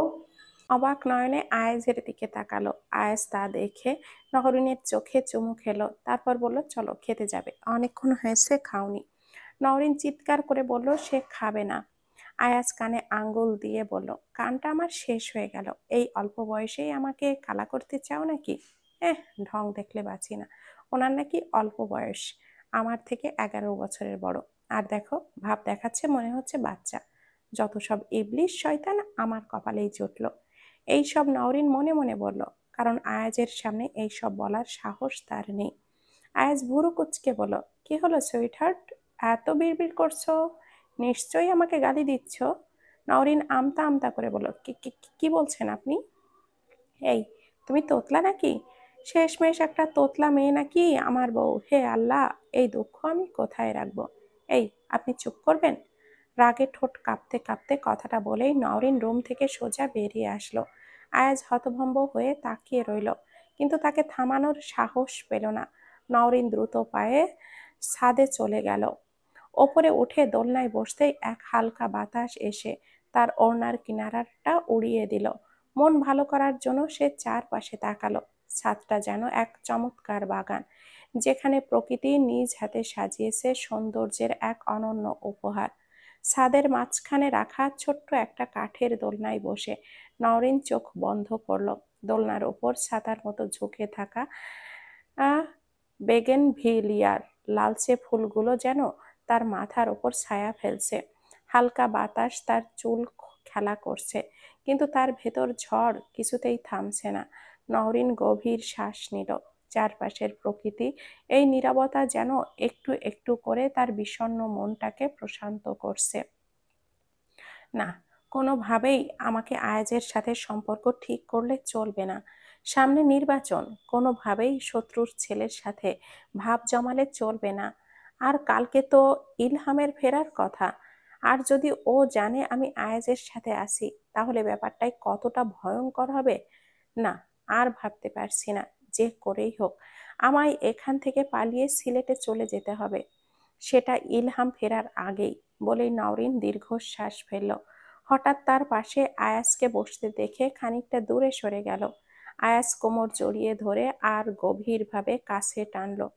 অবাক নয়নে আয়েজের দিকে তাকালো। আয়েজ তা দেখে নওরিনের চোখে চুমু খেলো, তারপর বলল, চলো খেতে যাবে, অনেকক্ষণ হয়েছে খাওনি। নওরিন চিৎকার করে বলল সে খাবে না। আয়াজ কানে আঙ্গুল দিয়ে বলল, কানটা আমার শেষ হয়ে গেল, এই অল্প বয়সেই আমাকে কালা করতে চাও নাকি? ঢং দেখলে বাঁচি না। ওনার নাকি অল্প বয়স, আমার থেকে 11 বছরের বড়। আর দেখো, ভাব দেখাচ্ছে মনে হচ্ছে বাচ্চা। যত সব ইবলিশ শয়তান আমার কপালেই জুটল। এইসব নওরিন মনে মনে বলল, কারণ আয়াজের সামনে এইসব বলার সাহস তার নেই। আয়াজ ভুরু কুচকে বলল, কি হলো সুইটহার্ট, এত বিড়বিড় করছো? নিশ্চয়ই আমাকে গালি দিচ্ছ। নওরিন আমতা আমতা করে বলল, কি কি কি বলছেন আপনি? এই, তুমি তোতলা নাকি? শেষমেশ একটা তোতলা মেয়ে নাকি আমার বউ? হে আল্লাহ, এই দুঃখ আমি কোথায় রাখবো? এই, আপনি চুপ করবেন? রাগে ঠোঁট কাঁপতে কাঁপতে কথাটা বলেই নওরিন রুম থেকে সোজা বেরিয়ে আসলো। আয়াজ হতভম্ব হয়ে তাকিয়ে রইল, কিন্তু তাকে থামানোর সাহস পেল না। নওরিন দ্রুত পায়ে ছাদে চলে গেল। ওপরে উঠে দোলনায় বসতেই এক হালকা বাতাস এসে তার ওড়নার কিনারাটা উড়িয়ে দিল। মন ভালো করার জন্য সে চারপাশে তাকালো। ছাদটা যেন এক চমৎকার বাগান, যেখানে প্রকৃতি নিজ হাতে সাজিয়েছে সৌন্দর্যের এক অনন্য উপহার। ছাদের মাঝখানে রাখা ছোট্ট একটা কাঠের দোলনায় বসে নওরিন চোখ বন্ধ করল। দোলনার ওপর ছাতার মতো ঝুঁকে থাকা বেগেনভিলিয়ার লালচে ফুলগুলো যেন তার মাথার ওপর ছায়া ফেলছে। হালকা বাতাস তার চুল খেলা করছে, কিন্তু তার ভেতর ঝড় কিছুতেই থামছে না। নওরিন গভীর শ্বাস নিল। চারপাশের প্রকৃতি, এই নীরবতা যেন একটু একটু করে তার বিষণ্ণ মনটাকে প্রশান্ত করছে। না, কোনোভাবেই আমাকে আয়াজের সাথে সম্পর্ক ঠিক করলে চলবে না। সামনে নির্বাচন, কোনোভাবেই শত্রুর ছেলের সাথে ভাব জমালে চলবে না। আর কালকে তো ইলহামের ফেরার কথা। আর যদি ও জানে আমি আয়াজের সাথে আছি, তাহলে ব্যাপারটাই কতটা ভয়ঙ্কর হবে। না, আর ভাবতে পারছি না। যে করেই হোক আমায় এখান থেকে পালিয়ে সিলেটে চলে যেতে হবে, সেটা ইলহাম ফেরার আগেই। বলেই নওরিন দীর্ঘশ্বাস ফেলল। হঠাৎ তার পাশে আয়াসকে বসতে দেখে খানিকটা দূরে সরে গেল। আয়াস কোমর জড়িয়ে ধরে আর গভীরভাবে কাছে টানলো।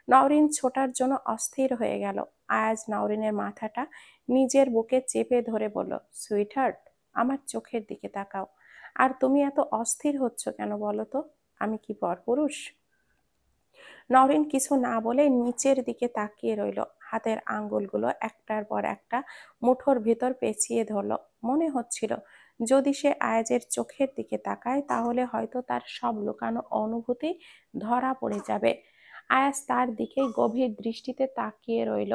নওরিন ছোটার জন্য অস্থির হয়ে গেল। আয়াজ নওরিনের মাথাটা নিজের বুকে চেপে ধরে বলল, সুইটহার্ট, আমার চোখের দিকে তাকাও। আর তুমি এত অস্থির হচ্ছ কেন বলো তো? আমি কি পরপুরুষ? নওরিন কিছু না বলে নিচের দিকে তাকিয়ে রইল। হাতের আঙ্গুলগুলো একটার পর একটা মুঠোর ভেতর পেঁচিয়ে ধরল। মনে হচ্ছিল যদি সে আয়াজের চোখের দিকে তাকায়, তাহলে হয়তো তার সব লুকানো অনুভূতি ধরা পড়ে যাবে। আয়াজ তার দিকে গভীর দৃষ্টিতে তাকিয়ে রইল,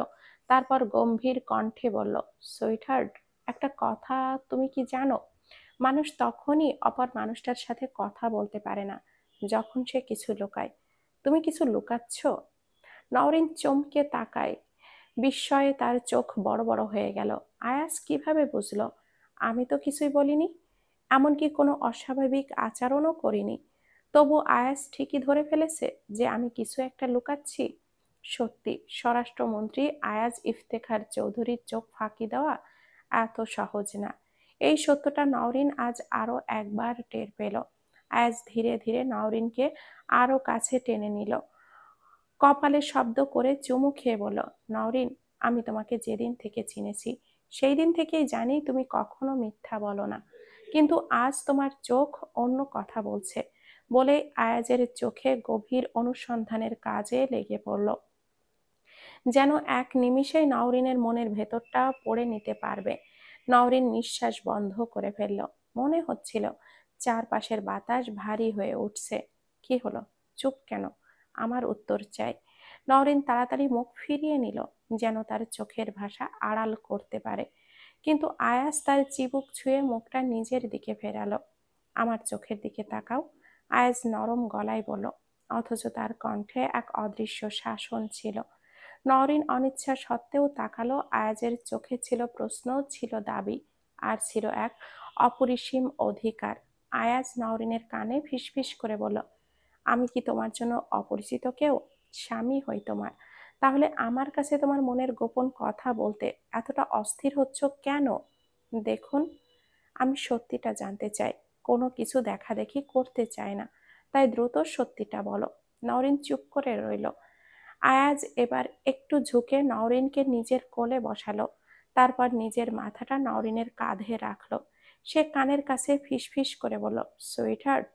তারপর গম্ভীর কণ্ঠে বলল, সুইটহার্ট, একটা কথা তুমি কি জানো? মানুষ তখনই অপর মানুষটার সাথে কথা বলতে পারে না যখন সে কিছু লুকায়। তুমি কিছু লুকাচ্ছ? নওরিন চমকে তাকায়, বিস্ময়ে তার চোখ বড় বড় হয়ে গেল। আয়াস কিভাবে বুঝলো? আমি তো কিছুই বলিনি, এমনকি কোনো অস্বাভাবিক আচরণও করিনি। তবু আয়াস ঠিকই ধরে ফেলেছে যে আমি কিছু একটা লুকাচ্ছি। সত্যি স্বরাষ্ট্রমন্ত্রী আয়াজ ইফতেখার চৌধুরীর চোখ ফাঁকি দেওয়া এত সহজ না। এই সত্যটা নওরিন আজ আরো একবার টের পেল। আয়াজ ধীরে ধীরে নওরিনকে আরো কাছে টেনে নিল, কপালে শব্দ করে চুমু খেয়ে বলল, নওরিন, আমি তোমাকে যেদিন থেকে চিনেছি সেই দিন থেকেই জানি তুমি কখনো মিথ্যা বলো না। কিন্তু আজ তোমার চোখ অন্য কথা বলছে। বলে আয়াজের চোখে গভীর অনুসন্ধানের কাজে লেগে পড়ল, যেন এক নিমিষেই নওরিনের মনের ভেতরটা পড়ে নিতে পারবে। নওরিন নিঃশ্বাস বন্ধ করে ফেলল। মনে হচ্ছিল চারপাশের বাতাস ভারী হয়ে উঠছে। কি হলো? চুপ কেন? আমার উত্তর চাই। নওরিন তাড়াতাড়ি মুখ ফিরিয়ে নিল, যেন তার চোখের ভাষা আড়াল করতে পারে। কিন্তু আয়াস তার চিবুক ছুঁয়ে মুখটা নিজের দিকে ফেরালো। আমার চোখের দিকে তাকাও, আয়াজ নরম গলায় বলল, অথচ তার কণ্ঠে এক অদৃশ্য শাসন ছিল। নওরিন অনিচ্ছা সত্ত্বেও তাকালো। আয়াজের চোখে ছিল প্রশ্ন, ছিল দাবি, আর ছিল এক অপরিসীম অধিকার। আয়াজ নওরিনের কানে ফিসফিস করে বলল, আমি কি তোমার জন্য অপরিচিত কেউ? স্বামী হই তোমার। তাহলে আমার কাছে তোমার মনের গোপন কথা বলতে এতটা অস্থির হচ্ছ কেন? দেখুন, আমি সত্যিটা জানতে চাই, কোনো কিছু দেখাদেখি করতে চাই না। তাই দ্রুত সত্যিটা বলো। নওরিন চুপ করে রইল। আয়াজ এবার একটু ঝুঁকে নওরিনকে নিজের কোলে বসালো। তারপর নিজের মাথাটা নওরিনের কাঁধে রাখলো। সে কানের কাছে ফিসফিস করে বলল, সুইটহার্ট,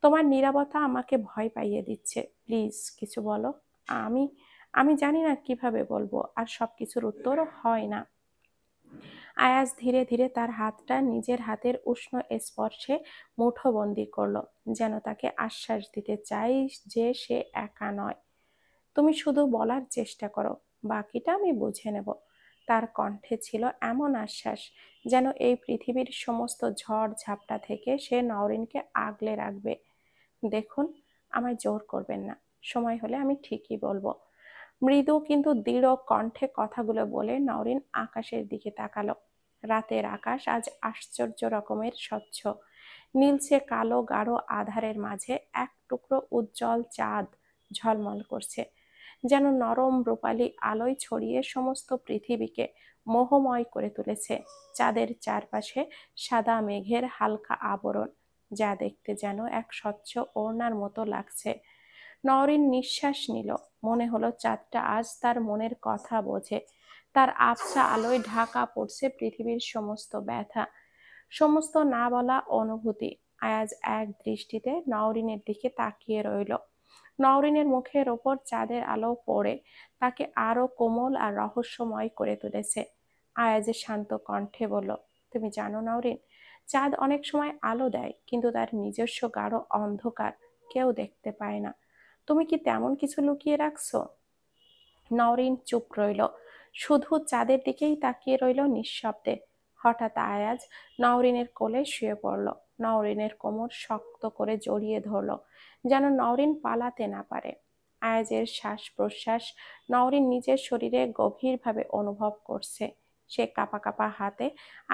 তোমার নীরবতা আমাকে ভয় পাইয়ে দিচ্ছে। প্লিজ কিছু বলো। আমি আমি জানি না কিভাবে বলবো, আর সবকিছুর উত্তরও হয় না। আয়াজ ধীরে ধীরে তার হাতটা নিজের হাতের উষ্ণ স্পর্শে মুঠোবন্দি করলো, যেন তাকে আশ্বাস দিতে চাই যে সে একা নয়। তুমি শুধু বলার চেষ্টা করো, বাকিটা আমি বুঝে নেব। তার কণ্ঠে ছিল এমন আশ্বাস, যেন এই পৃথিবীর সমস্ত ঝড় ঝাপটা থেকে সে নওরিনকে আগলে রাখবে। দেখুন, আমায় জোর করবেন না, সময় হলে আমি ঠিকই বলবো। মৃদু কিন্তু দৃঢ় কণ্ঠে কথাগুলো বলে নওরিন আকাশের দিকে তাকালো। রাতের আকাশ আজ আশ্চর্য রকমের স্বচ্ছ। নীলচে কালো গাঢ় আধারের মাঝে এক টুকরো উজ্জ্বল চাঁদ ঝলমল করছে, যেন নরম রূপালী আলোয় ছড়িয়ে সমস্ত পৃথিবীকে মোহময় করে তুলেছে। চাঁদের চারপাশে সাদা মেঘের হালকা আবরণ, যা দেখতে যেন এক স্বচ্ছ ওড়নার মতো লাগছে। নওরিন নিঃশ্বাস নিল। মনে হলো চাঁদটা আজ তার মনের কথা বোঝে। তার আবছা আলোয় ঢাকা পড়ছে পৃথিবীর সমস্ত ব্যথা, সমস্ত না বলা অনুভূতি। আয়াজ এক দৃষ্টিতে নওরিনের দিকে তাকিয়ে রইল। নওরিনের মুখের ওপর চাঁদের আলো পড়ে তাকে আরো কোমল আর রহস্যময় করে তুলেছে। আয়াজের শান্ত কণ্ঠে বলল, তুমি জানো নওরিন, চাঁদ অনেক সময় আলো দেয়, কিন্তু তার নিজস্ব গাঢ় অন্ধকার কেউ দেখতে পায় না। তুমি কি তেমন কিছু লুকিয়ে রাখছো? নওরিন চুপ রইল, শুধু চাঁদের দিকেই তাকিয়ে রইল নিঃশব্দে। হঠাৎ আয়াজ নওরিনের কোলে শুয়ে পড়ল। নওরিনের কোমর শক্ত করে জড়িয়ে ধরল, যেন নওরিন পালাতে না পারে। আয়াজের শ্বাস প্রশ্বাস নওরিন নিজের শরীরে গভীরভাবে অনুভব করছে। সে কাঁপা কাঁপা হাতে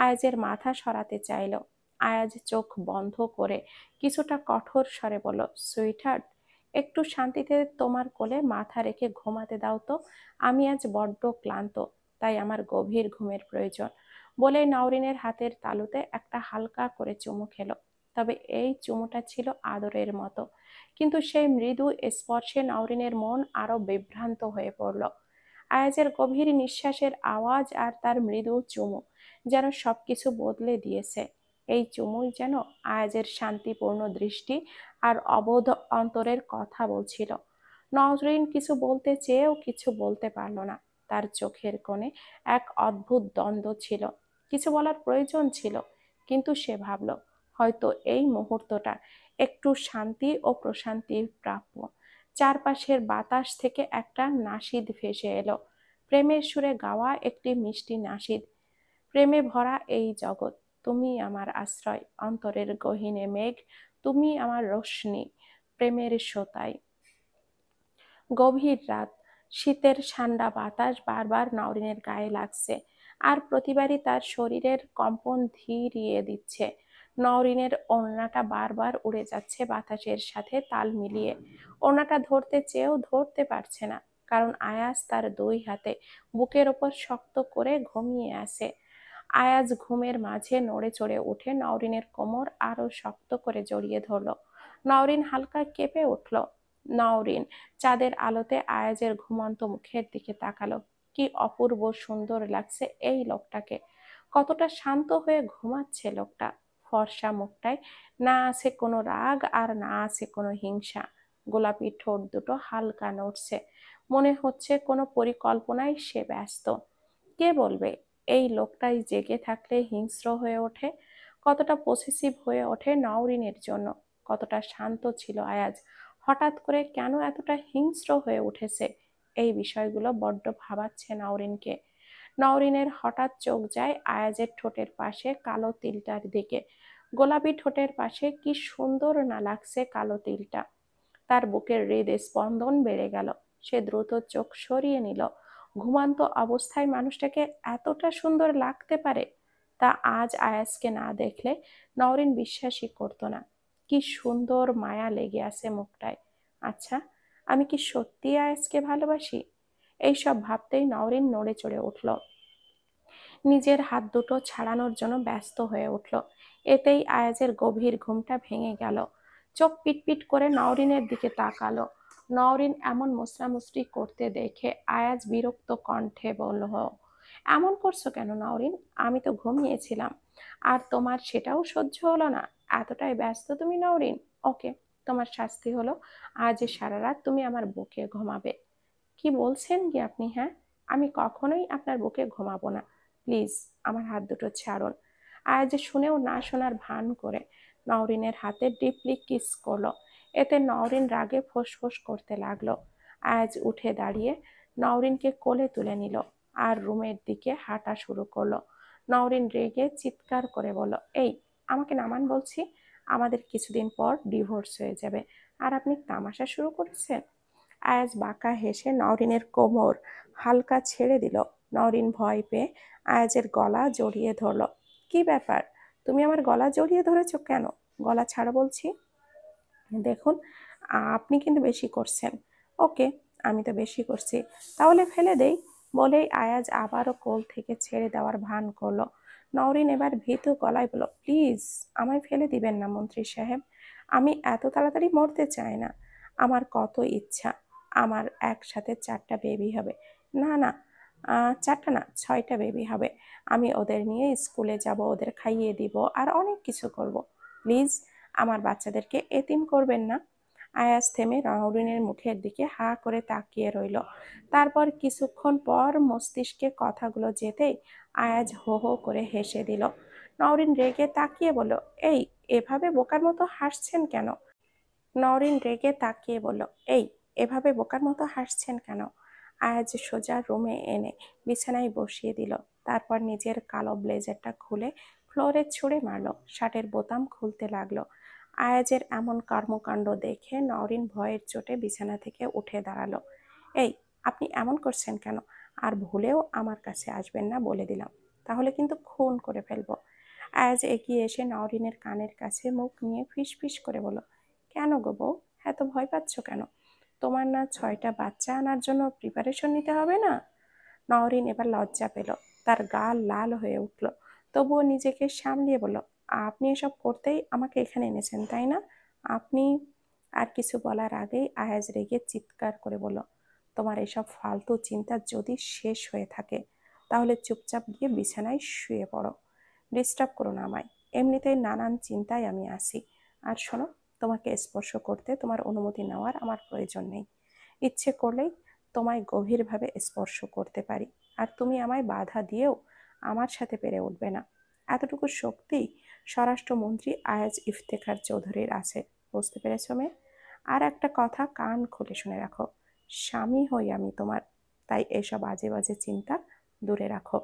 আয়াজের মাথা সরাতে চাইল। আয়াজ চোখ বন্ধ করে কিছুটা কঠোর স্বরে বলল, সুইটহার্ট, একটু শান্তিতে তোমার কোলে মাথা রেখে ঘুমাতে দাও তো। আমি আজ বড্ড ক্লান্ত, তাই আমার গভীর ঘুমের প্রয়োজন। বলে নওরিনের হাতের তালুতে একটা হালকা করে চুমু খেলো। তবে এই চুমুটা ছিল আদরের মতো, কিন্তু সেই মৃদু স্পর্শে নওরিনের মন আরো বিভ্রান্ত হয়ে পড়ল। আয়াজের গভীর নিঃশ্বাসের আওয়াজ আর তার মৃদু চুমু যেন সবকিছু বদলে দিয়েছে। এই চুমুই যেন আয়াজের শান্তিপূর্ণ দৃষ্টি আর অবোধ অন্তরের কথা বলছিল। নজরিন কিছু বলতে চেয়েও কিছু বলতে পারল না। তার চোখের কোণে এক অদ্ভুত দ্বন্দ্ব ছিল। কিছু বলার প্রয়োজন ছিল, কিন্তু সে ভাবল হয়তো এই মুহূর্তটা একটু শান্তি ও প্রশান্তির প্রাপ্য। চারপাশের বাতাস থেকে একটা নাশিদ ভেসে এলো, প্রেমের সুরে গাওয়া একটি মিষ্টি নাশিদ। প্রেমে ভরা এই জগৎ, তুমি আমার আশ্রয়, অন্তরের গহীনে মেঘ, তুমি আমার রোশনি, প্রেমের সোতায়। গভীর রাত, শীতের ঠান্ডা বাতাস বারবার নওরিনের গায়ে লাগছে, আর প্রতিবারই তার শরীরের কম্পন ধীরিয়ে দিচ্ছে। নওরিনের ওড়নাটা বারবার উড়ে যাচ্ছে বাতাসের সাথে তাল মিলিয়ে। ওড়নাটা ধরতে চেয়েও ধরতে পারছে না, কারণ আয়াজ তার দুই হাতে বুকের ওপর শক্ত করে ঘুমিয়ে আছে। আয়াজ ঘুমের মাঝে নড়ে চড়ে উঠে নওরিনের কোমর আরো শক্ত করে জড়িয়ে ধরল। নওরিন হালকা কেঁপে উঠল। নওরিন চাঁদের আলোতে আয়াজের ঘুমন্ত মুখের দিকে তাকালো। কি অপূর্ব সুন্দর লাগছে এই লোকটাকে! কতটা শান্ত হয়ে ঘুমাচ্ছে লোকটা! ফর্সা মুখটায় না আছে কোনো রাগ আর না আছে কোনো হিংসা। গোলাপি ঠোঁট দুটো হালকা নড়ছে, মনে হচ্ছে কোনো পরিকল্পনায় সে ব্যস্ত। কে বলবে এই লোকটাই জেগে থাকলে হিংস্র হয়ে ওঠে? কতটা পসেসিভ হয়ে ওঠে নওরিনের জন্য! কতটা শান্ত ছিল আয়াজ, হঠাৎ করে কেন এতটা হিংস্র হয়ে উঠেছে? এই বিষয়গুলো বড্ড ভাবাচ্ছে নওরিনকে। নওরিনের হঠাৎ চোখ যায় আয়াজের ঠোঁটের পাশে কালো তিলটার দিকে। গোলাপি ঠোঁটের পাশে কি সুন্দর না লাগছে কালো তিলটা! তার বুকের হৃদস্পন্দন বেড়ে গেল। সে দ্রুত চোখ সরিয়ে নিল। ঘুমান্ত অবস্থায় মানুষটাকে এতটা সুন্দর লাগতে পারে, তা আজ আয়াজকে না দেখলে নওরিন বিশ্বাসই করতো না। কি সুন্দর মায়া লেগে আছে মুখটায়! আচ্ছা, আমি কি সত্যি আয়াজকে ভালোবাসি? এইসব ভাবতেই নওরিন নড়ে চড়ে উঠল, নিজের হাত দুটো ছাড়ানোর জন্য ব্যস্ত হয়ে উঠল। এতেই আয়াজের গভীর ঘুমটা ভেঙে গেল। চোখ পিটপিট করে নওরিনের দিকে তাকালো। নওরিন এমন মুচড়ামুচড়ি করতে দেখে আয়াজ বিরক্ত কণ্ঠে বলল, এমন করছো কেন নওরিন? আমি তো ঘুমিয়েছিলাম, আর তোমার সেটাও সহ্য হলো না? এতটাই ব্যস্ত তুমি নওরিন? ওকে, তোমার শাস্তি হলো আজ সারা রাত তুমি আমার বুকে ঘুমাবে। কি বলছেন কি আপনি? হ্যাঁ, আমি কখনোই আপনার বুকে ঘুমাবো না। প্লিজ আমার হাত দুটো ছাড়ুন। আয়াজ শুনেও না শোনার ভান করে নওরিনের হাতে ডিপলি কিস করলো। এতে নওরিন রাগে ফোঁসফোঁস করতে লাগলো। আয়াজ উঠে দাঁড়িয়ে নওরিনকে কোলে তুলে নিল আর রুমের দিকে হাঁটা শুরু করলো। নওরিন রেগে চিৎকার করে বলল, এই, আমাকে নামান বলছি! আমাদের কিছুদিন পর ডিভোর্স হয়ে যাবে, আর আপনি তামাশা শুরু করেছেন! আয়াজ বাঁকা হেসে নওরিনের কোমর হালকা ছেড়ে দিল। নওরিন ভয় পেয়ে আয়াজের গলা জড়িয়ে ধরল। কি ব্যাপার, তুমি আমার গলা জড়িয়ে ধরেছো কেন? গলা ছাড়ো বলছি। দেখুন, আপনি কিন্তু বেশি করছেন। ওকে, আমি তো বেশি করছি, তাহলে ফেলে দেই। বলেই আয়াজ আবারও কোল থেকে ছেড়ে দেওয়ার ভান করলো। নওরিন এবার ভীতু গলায় বলল, প্লিজ আমায় ফেলে দিবেন না মন্ত্রী সাহেব। আমি এত তাড়াতাড়ি মরতে চাই না। আমার কত ইচ্ছা আমার একসাথে 4টা বেবি হবে। না না, 4টা না, 6টা বেবি হবে। আমি ওদের নিয়ে স্কুলে যাব, ওদের খাইয়ে দিব, আর অনেক কিছু করব। প্লিজ আমার বাচ্চাদেরকে এতিম করবেন না। আয়াজ থেমে নওরিনের মুখের দিকে হা করে তাকিয়ে রইল। তারপর কিছুক্ষণ পর মস্তিষ্কে কথাগুলো যেতেই আয়াজ হো হো করে হেসে দিল। নওরিন রেগে তাকিয়ে বলল, এই, এভাবে বোকার মতো হাসছেন কেন? নওরিন রেগে তাকিয়ে বলল, এই, এভাবে বোকার মতো হাসছেন কেন? আয়াজ সোজা রুমে এনে বিছানায় বসিয়ে দিল। তারপর নিজের কালো ব্লেজারটা খুলে ফ্লোরে ছুঁড়ে মারলো। শার্টের বোতাম খুলতে লাগলো। আয়াজের এমন কর্মকাণ্ড দেখে নওরিন ভয়ের চোটে বিছানা থেকে উঠে দাঁড়ালো। এই, আপনি এমন করছেন কেন? আর ভুলেও আমার কাছে আসবেন না বলে দিলাম, তাহলে কিন্তু খুন করে ফেলবো। আয়াজ এগিয়ে এসে নওরিনের কানের কাছে মুখ নিয়ে ফিসফিস করে বলল, কেন গো বউ, এত ভয় পাচ্ছ কেন? তোমার না 6টা বাচ্চা আনার জন্য প্রিপারেশন নিতে হবে না? নওরিন এবার লজ্জা পেল, তার গাল লাল হয়ে উঠল। তবুও নিজেকে সামলিয়ে বলল, আপনি এসব করতেই আমাকে এখানে এনেছেন, তাই না? আপনি... আর কিছু বলার আগেই আয়াজ রেগে চিৎকার করে বলল, তোমার এসব ফালতু চিন্তা যদি শেষ হয়ে থাকে, তাহলে চুপচাপ গিয়ে বিছানায় শুয়ে পড়ো। ডিস্টার্ব করো না আমায়। এমনিতেই নানান চিন্তায় আমি আছি। আর শোনো, তোমাকে স্পর্শ করতে তোমার অনুমতি নেওয়ার আমার প্রয়োজন নেই। ইচ্ছে করলেই তোমায় গভীরভাবে স্পর্শ করতে পারি, আর তুমি আমায় বাধা দিয়েও আমার সাথে পেরে উঠবে না। এতটুকু শক্তি স্বরাষ্ট্রমন্ত্রী আয়াজ ইফতেখার চৌধুরীর আছে। বুঝতে পেরেছ মেয়ে? আর একটা কথা কান খুলে শুনে রাখো, স্বামী হই আমি তোমার, তাই এসব আজে বাজে চিন্তা দূরে রাখো।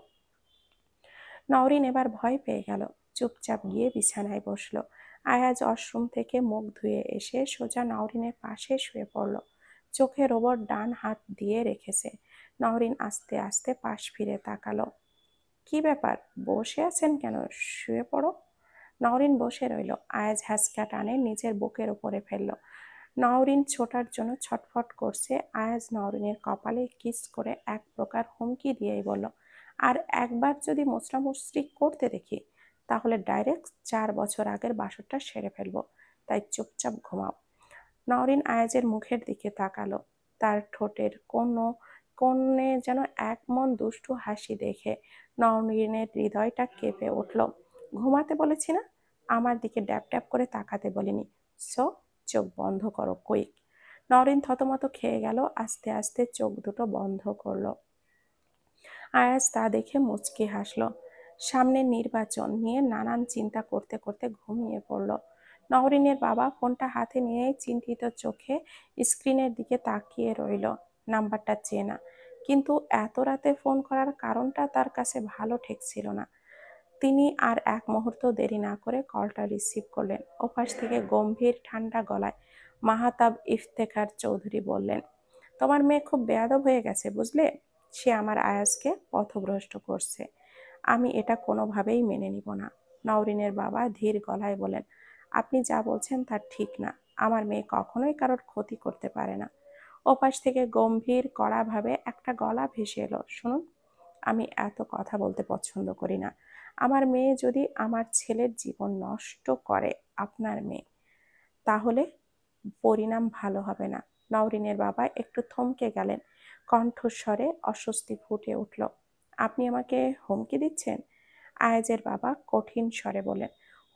নওরিন এবার ভয় পেয়ে গেল, চুপচাপ গিয়ে বিছানায় বসলো। আয়াজ ওয়াশরুম থেকে মুখ ধুয়ে এসে সোজা নওরিনের পাশে শুয়ে পড়ল। চোখের ওপর ডান হাত দিয়ে রেখেছে। নওরিন আস্তে আস্তে পাশ ফিরে তাকালো। কি ব্যাপার, বসে আছেন কেন? শুয়ে পড়ো। নওরিন বসে রইল। আয়াজ হ্যাঁচকা টানে নিজের বুকের উপরে ফেলল। নওরিন ছোটার জন্য ছটফট করছে। আয়াজ নওরিনের কপালে কিস করে এক প্রকার হুমকি দিয়েই বলল, আর একবার যদি মোচড়ামুচড়ি করতে দেখি তাহলে ডাইরেক্ট 4 বছর আগের বাসরটা সেরে ফেলবো। তাই চুপচাপ ঘুমাও। নওরিন আয়াজের মুখের দিকে তাকালো। তার ঠোঁটের কোণে যেন এক মন দুষ্টু হাসি দেখে নওরিনের হৃদয়টা কেঁপে উঠল। ঘুমাতে বলেছি না? আমার দিকে ড্যাব ড্যাব করে তাকাতে বলিনি। সো চোখ বন্ধ করো কুইক। নওরিন থতমত খেয়ে গেল, আস্তে আস্তে চোখ দুটো বন্ধ করলো। আয়াজ তা দেখে মুচকি হাসলো। সামনের নির্বাচন নিয়ে নানান চিন্তা করতে করতে ঘুমিয়ে পড়ল। নওরিনের বাবা ফোনটা হাতে নিয়ে চিন্তিত চোখে স্ক্রিনের দিকে তাকিয়ে রইল। নাম্বারটা চেনা, কিন্তু এত রাতে ফোন করার কারণটা তার কাছে ভালো ঠেকছিল না। তিনি আর এক মুহূর্ত দেরি না করে কলটা রিসিভ করলেন। ওপাশ থেকে গম্ভীর ঠান্ডা গলায় মাহাতাব ইফতেখার চৌধুরী বললেন, তোমার মেয়ে খুব বেয়াদব হয়ে গেছে বুঝলে। সে আমার আয়াজকে পথভ্রষ্ট করছে। আমি এটা কোনোভাবেই মেনে নিব না। নওরিনের বাবা ধীর গলায় বলেন, আপনি যা বলছেন তা ঠিক না। আমার মেয়ে কখনোই কারোর ক্ষতি করতে পারে না। ওপাশ থেকে গম্ভীর কড়াভাবে একটা গলা ভেসে এলো, শুনুন, আমি এত কথা বলতে পছন্দ করি না। আমার মেয়ে যদি আমার ছেলের জীবন নষ্ট করে, আপনার মেয়ে, তাহলে পরিণাম ভালো হবে না। নওরিনের বাবা একটু থমকে গেলেন। কণ্ঠস্বরে অস্বস্তি ফুটে উঠল। আপনি আমাকে হুমকি দিচ্ছেন? আয়াজের বাবা কঠিন স্বরে বলেন,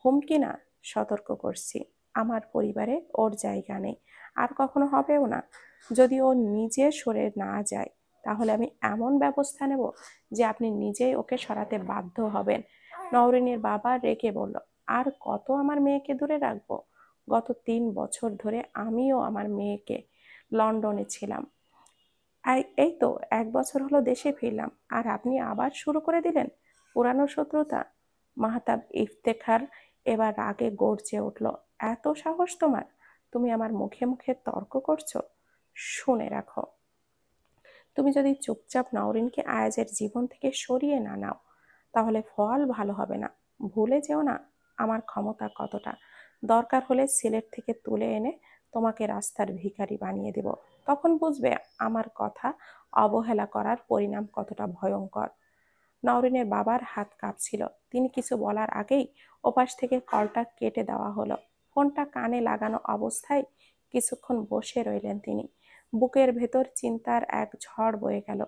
হুমকি না, সতর্ক করছি। আমার পরিবারে ওর জায়গা নেই, আর কখনো হবেও না। যদি ও নিজে সরে না যায় তাহলে আমি এমন ব্যবস্থা নেব যে আপনি নিজেই ওকে সরাতে বাধ্য হবেন। নওরিনের বাবা রেগে বলল, আর কত আমার মেয়েকে দূরে রাখবো? গত 3 বছর ধরে আমিও আমার মেয়েকে লন্ডনে ছিলাম। এই তো 1 বছর হলো দেশে ফিরলাম, আর আপনি আবার শুরু করে দিলেন পুরানো শত্রুতা। মাহতাব ইফতেখার এবার রাগে গর্জে উঠল, এত সাহস তোমার? তুমি আমার মুখে মুখে তর্ক করছো? শুনে রাখো, তুমি যদি চুপচাপ নওরিনকে আয়াজের জীবন থেকে সরিয়ে না নাও তাহলে ফল ভালো হবে না। ভুলে যেও না আমার ক্ষমতা কতটা। দরকার হলে সিলেট থেকে তুলে এনে তোমাকে রাস্তার ভিখারি বানিয়ে দেব। তখন বুঝবে আমার কথা অবহেলা করার পরিণাম কতটা ভয়ঙ্কর। নওরিনের বাবার হাত কাঁপছিল। তিনি কিছু বলার আগেই ওপাশ থেকে কলটা কেটে দেওয়া হলো। ফোনটা কানে লাগানো অবস্থায় কিছুক্ষণ বসে রইলেন তিনি। বুকের ভেতর চিন্তার এক ঝড় বয়ে গেল।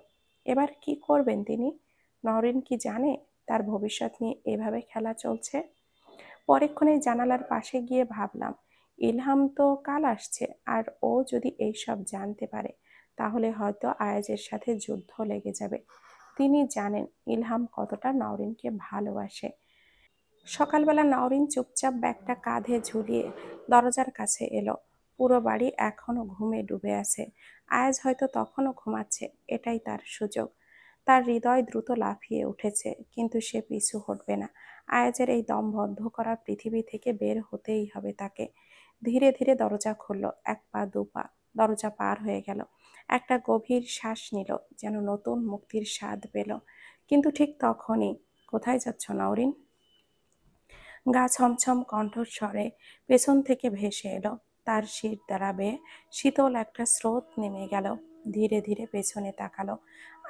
এবার কি করবেন তিনি? নওরিন কি জানে তার ভবিষ্যৎ নিয়ে এভাবে খেলা চলছে? পরেক্ষণেই জানালার পাশে গিয়ে ভাবলাম, ইলহাম তো কাল আসছে, আর ও যদি এইসব জানতে পারে তাহলে হয়তো আয়াজের সাথে যুদ্ধ লেগে যাবে। তিনি জানেন ইলহাম কতটা নওরিনকে ভালোবাসে। সকালবেলা নওরিন চুপচাপ ব্যাগটা কাঁধে ঝুলিয়ে দরজার কাছে এলো। পুরো বাড়ি এখনো ঘুমে ডুবে আছে। আয়াজ হয়তো তখনও ঘুমাচ্ছে, এটাই তার সুযোগ। তার হৃদয় দ্রুত লাফিয়ে উঠেছে, কিন্তু সে পিছু হটবে না। আয়াজের এই দম বন্ধ করা পৃথিবী থেকে বের হতেই হবে তাকে। ধীরে ধীরে দরজা খুলল, 1 পা 2 পা দরজা পার হয়ে গেল। একটা গভীর শ্বাস নিল, যেন নতুন মুক্তির স্বাদ পেল। কিন্তু ঠিক তখনই, কোথায় যাচ্ছ নওরিন? গা ছমছম কণ্ঠস্বরে পেছন থেকে ভেসে এলো। তার শির দ্বারা বেয়ে শীতল একটা স্রোত নেমে গেল। ধীরে ধীরে পেছনে তাকালো।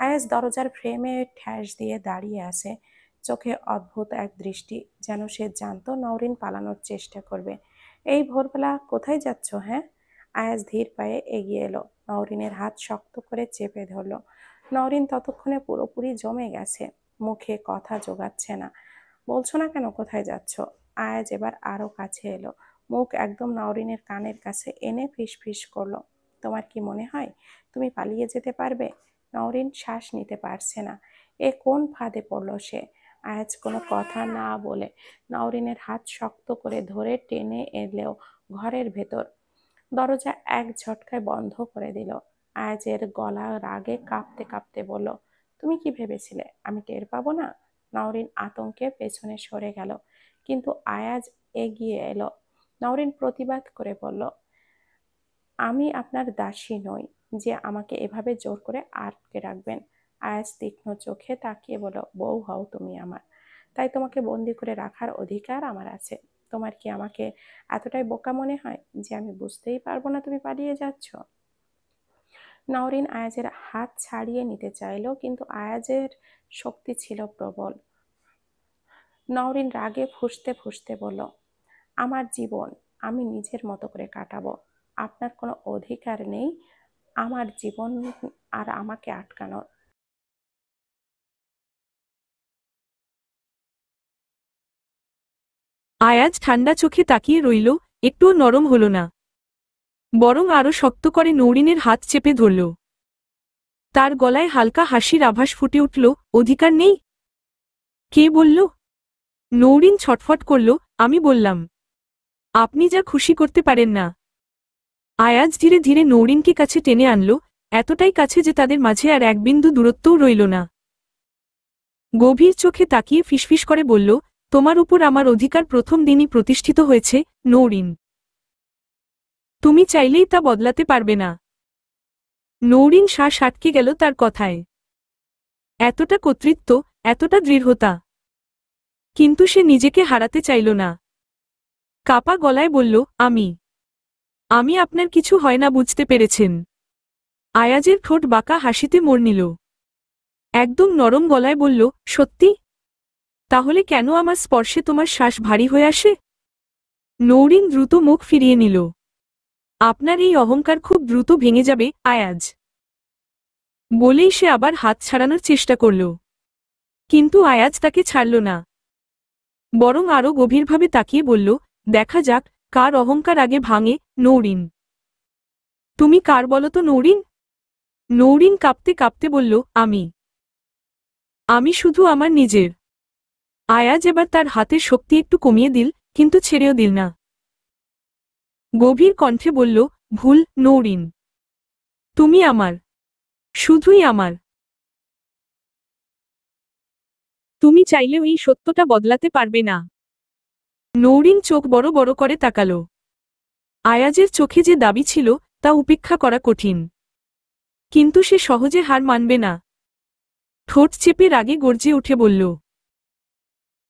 আয়াজ দরজার ফ্রেমে ঠ্যাস দিয়ে দাঁড়িয়ে আছে। চোখে অদ্ভুত এক দৃষ্টি, যেন সে জানতো নওরিন পালানোর চেষ্টা করবে। এই ভোরবেলা কোথায় যাচ্ছ, হ্যাঁ? আয়াজ ধীর পায়ে এগিয়ে এলো। নওরিনের হাত শক্ত করে চেপে ধরল। নওরিন ততক্ষণে পুরোপুরি জমে গেছে, মুখে কথা জোগাচ্ছে না। বলছো না কেন কোথায় যাচ্ছ? আয়াজ এবার আরো কাছে এলো, মুখ একদম নওরিনের কানের কাছে এনে ফিসফিস করলো, তোমার কি মনে হয় তুমি পালিয়ে যেতে পারবে? নওরিন শ্বাস নিতে পারছে না। এ কোন ফাঁদে পড়লো সে? আয়াজ কোনো কথা না বলে নওরিনের হাত শক্ত করে ধরে টেনে এলেও ঘরের ভেতর। দরজা এক ঝটকায় বন্ধ করে দিল। আয়াজের গলা রাগে কাঁপতে কাঁপতে বলল, তুমি কি ভেবেছিলে আমি টের পাবো না? নওরিন আতঙ্কে পেছনে সরে গেল, কিন্তু আয়াজ এগিয়ে এলো। নওরিন প্রতিবাদ করে বলল, আমি আপনার দাসী নই যে আমাকে এভাবে জোর করে আটকে রাখবেন। আয়াজ তীক্ষ্ণ চোখে তাকিয়ে বলল, বউ হও তুমি আমার, তাই তোমাকে বন্দি করে রাখার অধিকার আমার আছে। তোমার কি আমাকে এতটাই বোকা মনে হয় যে আমি বুঝতেই পারবো না তুমি পালিয়ে যাচ্ছ? নওরিন আয়াজের হাত ছাড়িয়ে নিতে চাইল, কিন্তু আয়াজের শক্তি ছিল প্রবল। নওরিন রাগে ফুঁসতে ফুঁসতে বলল, আমার জীবন আমি নিজের মতো করে কাটাবো, আপনার কোনো অধিকার নেই আমার জীবন আর আমাকে আটকানোর। আয়াজ ঠান্ডা চোখে তাকিয়ে রইল, একটুও নরম হল না, বরং আরো শক্ত করে নৌরিনের হাত চেপে ধরল। তার গলায় হালকা হাসির আভাস ফুটে উঠল, অধিকার নেই? কে বলল? নৌরিন ছটফট করল, আমি বললাম। আপনি যা খুশি করতে পারেন না। আয়াজ ধীরে ধীরে নৌরিনকে কাছে টেনে আনল, এতটাই কাছে যে তাদের মাঝে আর এক বিন্দু দূরত্বও রইল না। গভীর চোখে তাকিয়ে ফিসফিস করে বলল, তোমার উপর আমার অধিকার প্রথম দিনই প্রতিষ্ঠিত হয়েছে, নৌরিন। তুমি চাইলেই তা বদলাতে পারবে না। নৌরিন শ্বাস আটকে গেল তার কথায়। এতটা কর্তৃত্ব, এতটা দৃঢ়তা। কিন্তু সে নিজেকে হারাতে চাইল না। কাপা গলায় বলল, আমি আপনার কিছু হয় না, বুঝতে পেরেছেন? আয়াজের ঠোঁট বাঁকা হাসিতে মোড় নিল। একদম নরম গলায় বলল, সত্যি? তাহলে কেন আমার স্পর্শে তোমার শ্বাস ভারী হয়ে আসে? নৌরিন দ্রুত মুখ ফিরিয়ে নিল। আপনার এই অহংকার খুব দ্রুত ভেঙে যাবে, আয়াজ। বলেই সে আবার হাত ছাড়ানোর চেষ্টা করল। কিন্তু আয়াজ তাকে ছাড়ল না, বরং আরো গভীরভাবে তাকিয়ে বলল, দেখা যাক কার অহংকার আগে ভাঙে, নৌরিন। তুমি কার বলো তো, নৌরিন? নৌরিন কাঁপতে কাঁপতে বলল, আমি শুধু আমার নিজের। আয়াজ এবার তার হাতের শক্তি একটু কমিয়ে দিল, কিন্তু ছেড়েও দিল না। গভীর কণ্ঠে বলল, ভুল, নৌরিন। তুমি আমার, শুধুই আমার। তুমি চাইলেও এই সত্যটা বদলাতে পারবে না। নৌরিন চোখ বড় বড় করে তাকালো। আয়াজের চোখে যে দাবি ছিল তা উপেক্ষা করা কঠিন। কিন্তু সে সহজে হার মানবে না। ঠোঁট চেপে রাগে গর্জে উঠে বলল,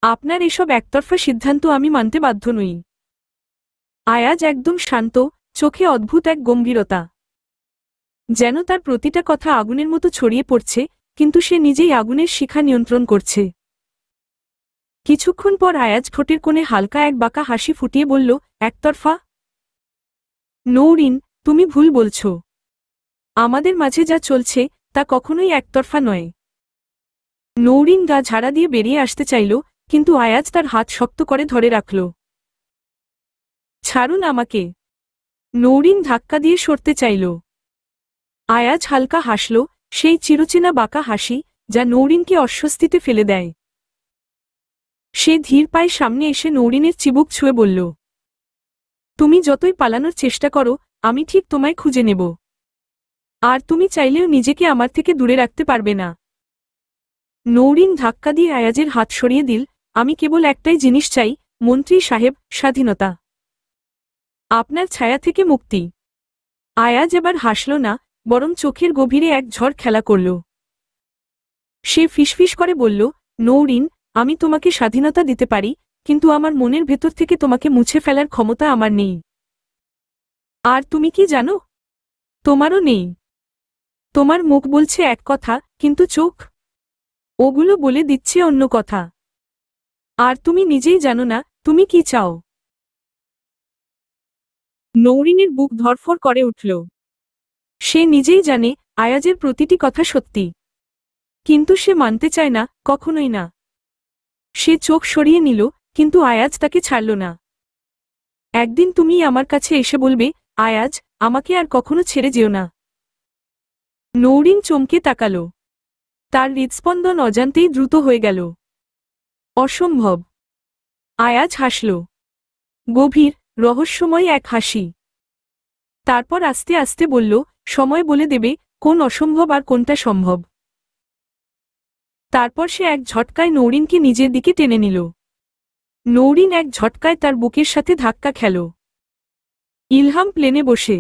আপনার এসব একতরফা সিদ্ধান্ত আমি মানতে বাধ্য নই। আয়াজ একদম শান্ত, চোখে অদ্ভুত এক গম্ভীরতা। যেন তার প্রতিটা কথা আগুনের মতো ছড়িয়ে পড়ছে, কিন্তু সে নিজেই আগুনের শিখা নিয়ন্ত্রণ করছে। কিছুক্ষণ পর আয়াজ ঠোঁটের কোণে হালকা এক বাঁকা হাসি ফুটিয়ে বলল, একতরফা? নৌরিন, তুমি ভুল বলছ। আমাদের মাঝে যা চলছে তা কখনোই একতরফা নয়। নৌরিন গা ঝাড়া দিয়ে বেরিয়ে আসতে চাইল, কিন্তু আয়াজ তার হাত শক্ত করে ধরে রাখল। ছাড়ুন আমাকে। নৌরিন ধাক্কা দিয়ে সরতে চাইল। আয়াজ হালকা হাসল, সেই চিরচেনা বাঁকা হাসি যা নৌরিনকে অস্বস্তিতে ফেলে দেয়। সে ধীর পায়ে সামনে এসে নৌরিনের চিবুক ছুঁয়ে বলল, তুমি যতই পালানোর চেষ্টা করো, আমি ঠিক তোমায় খুঁজে নেব। আর তুমি চাইলেও নিজেকে আমার থেকে দূরে রাখতে পারবে না। নৌরিন ধাক্কা দিয়ে আয়াজের হাত সরিয়ে দিল, আমি কেবল একটাই জিনিস চাই, মন্ত্রী সাহেব, স্বাধীনতা। আপনার ছায়া থেকে মুক্তি। আয়াজ এবার হাসল না, বরং চোখের গভীরে এক ঝড় খেলা করল। সে ফিসফিস করে বলল, নৌরিন, আমি তোমাকে স্বাধীনতা দিতে পারি, কিন্তু আমার মনের ভেতর থেকে তোমাকে মুছে ফেলার ক্ষমতা আমার নেই। আর তুমি কি জানো? তোমারও নেই। তোমার মুখ বলছে এক কথা, কিন্তু চোখ, ওগুলো বলে দিচ্ছে অন্য কথা। আর তুমি নিজেই জানো না তুমি কি চাও। নৌরিনের বুক ধড়ফড় করে উঠল। সে নিজেই জানে আয়াজের প্রতিটি কথা সত্যি। কিন্তু সে মানতে চায় না, কখনোই না। সে চোখ সরিয়ে নিল, কিন্তু আয়াজ তাকে ছাড়ল না। একদিন তুমি আমার কাছে এসে বলবে, আয়াজ, আমাকে আর কখনো ছেড়ে যেও না। নৌরিন চমকে তাকাল। তার হৃদস্পন্দন অজান্তেই দ্রুত হয়ে গেল। অসম্ভব। আয়াজ হাসল। গভীর, রহস্যময় এক হাসি। তারপর আস্তে আস্তে বলল, সময় বলে দেবে কোন অসম্ভব আর কোনটা সম্ভব। তারপর সে এক ঝটকায় নৌরিনকে নিজের দিকে টেনে নিল। নৌরিন এক ঝটকায় তার বুকের সাথে ধাক্কা খেল। ইলহাম প্লেনে বসে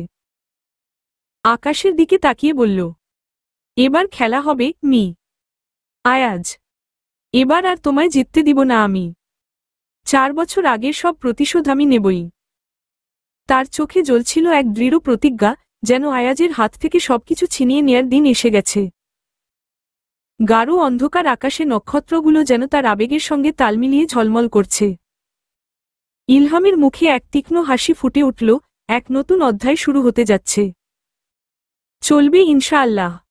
আকাশের দিকে তাকিয়ে বলল, এবার খেলা হবে মি আয়াজ। এবার আর তোমায় জিততে দিব না আমি। 4 বছর আগের সব প্রতিশোধ আমি নেবই। তার চোখে জ্বলছিল এক দৃঢ় প্রতিজ্ঞা, যেন আয়াজের হাত থেকে সবকিছু ছিনিয়ে নেয়ার দিন এসে গেছে। গাঢ় অন্ধকার আকাশে নক্ষত্রগুলো যেন তার আবেগের সঙ্গে তাল মিলিয়ে ঝলমল করছে। ইলহামের মুখে এক তীক্ষ্ণ হাসি ফুটে উঠল, এক নতুন অধ্যায় শুরু হতে যাচ্ছে। চলবে ইনশাআল্লাহ।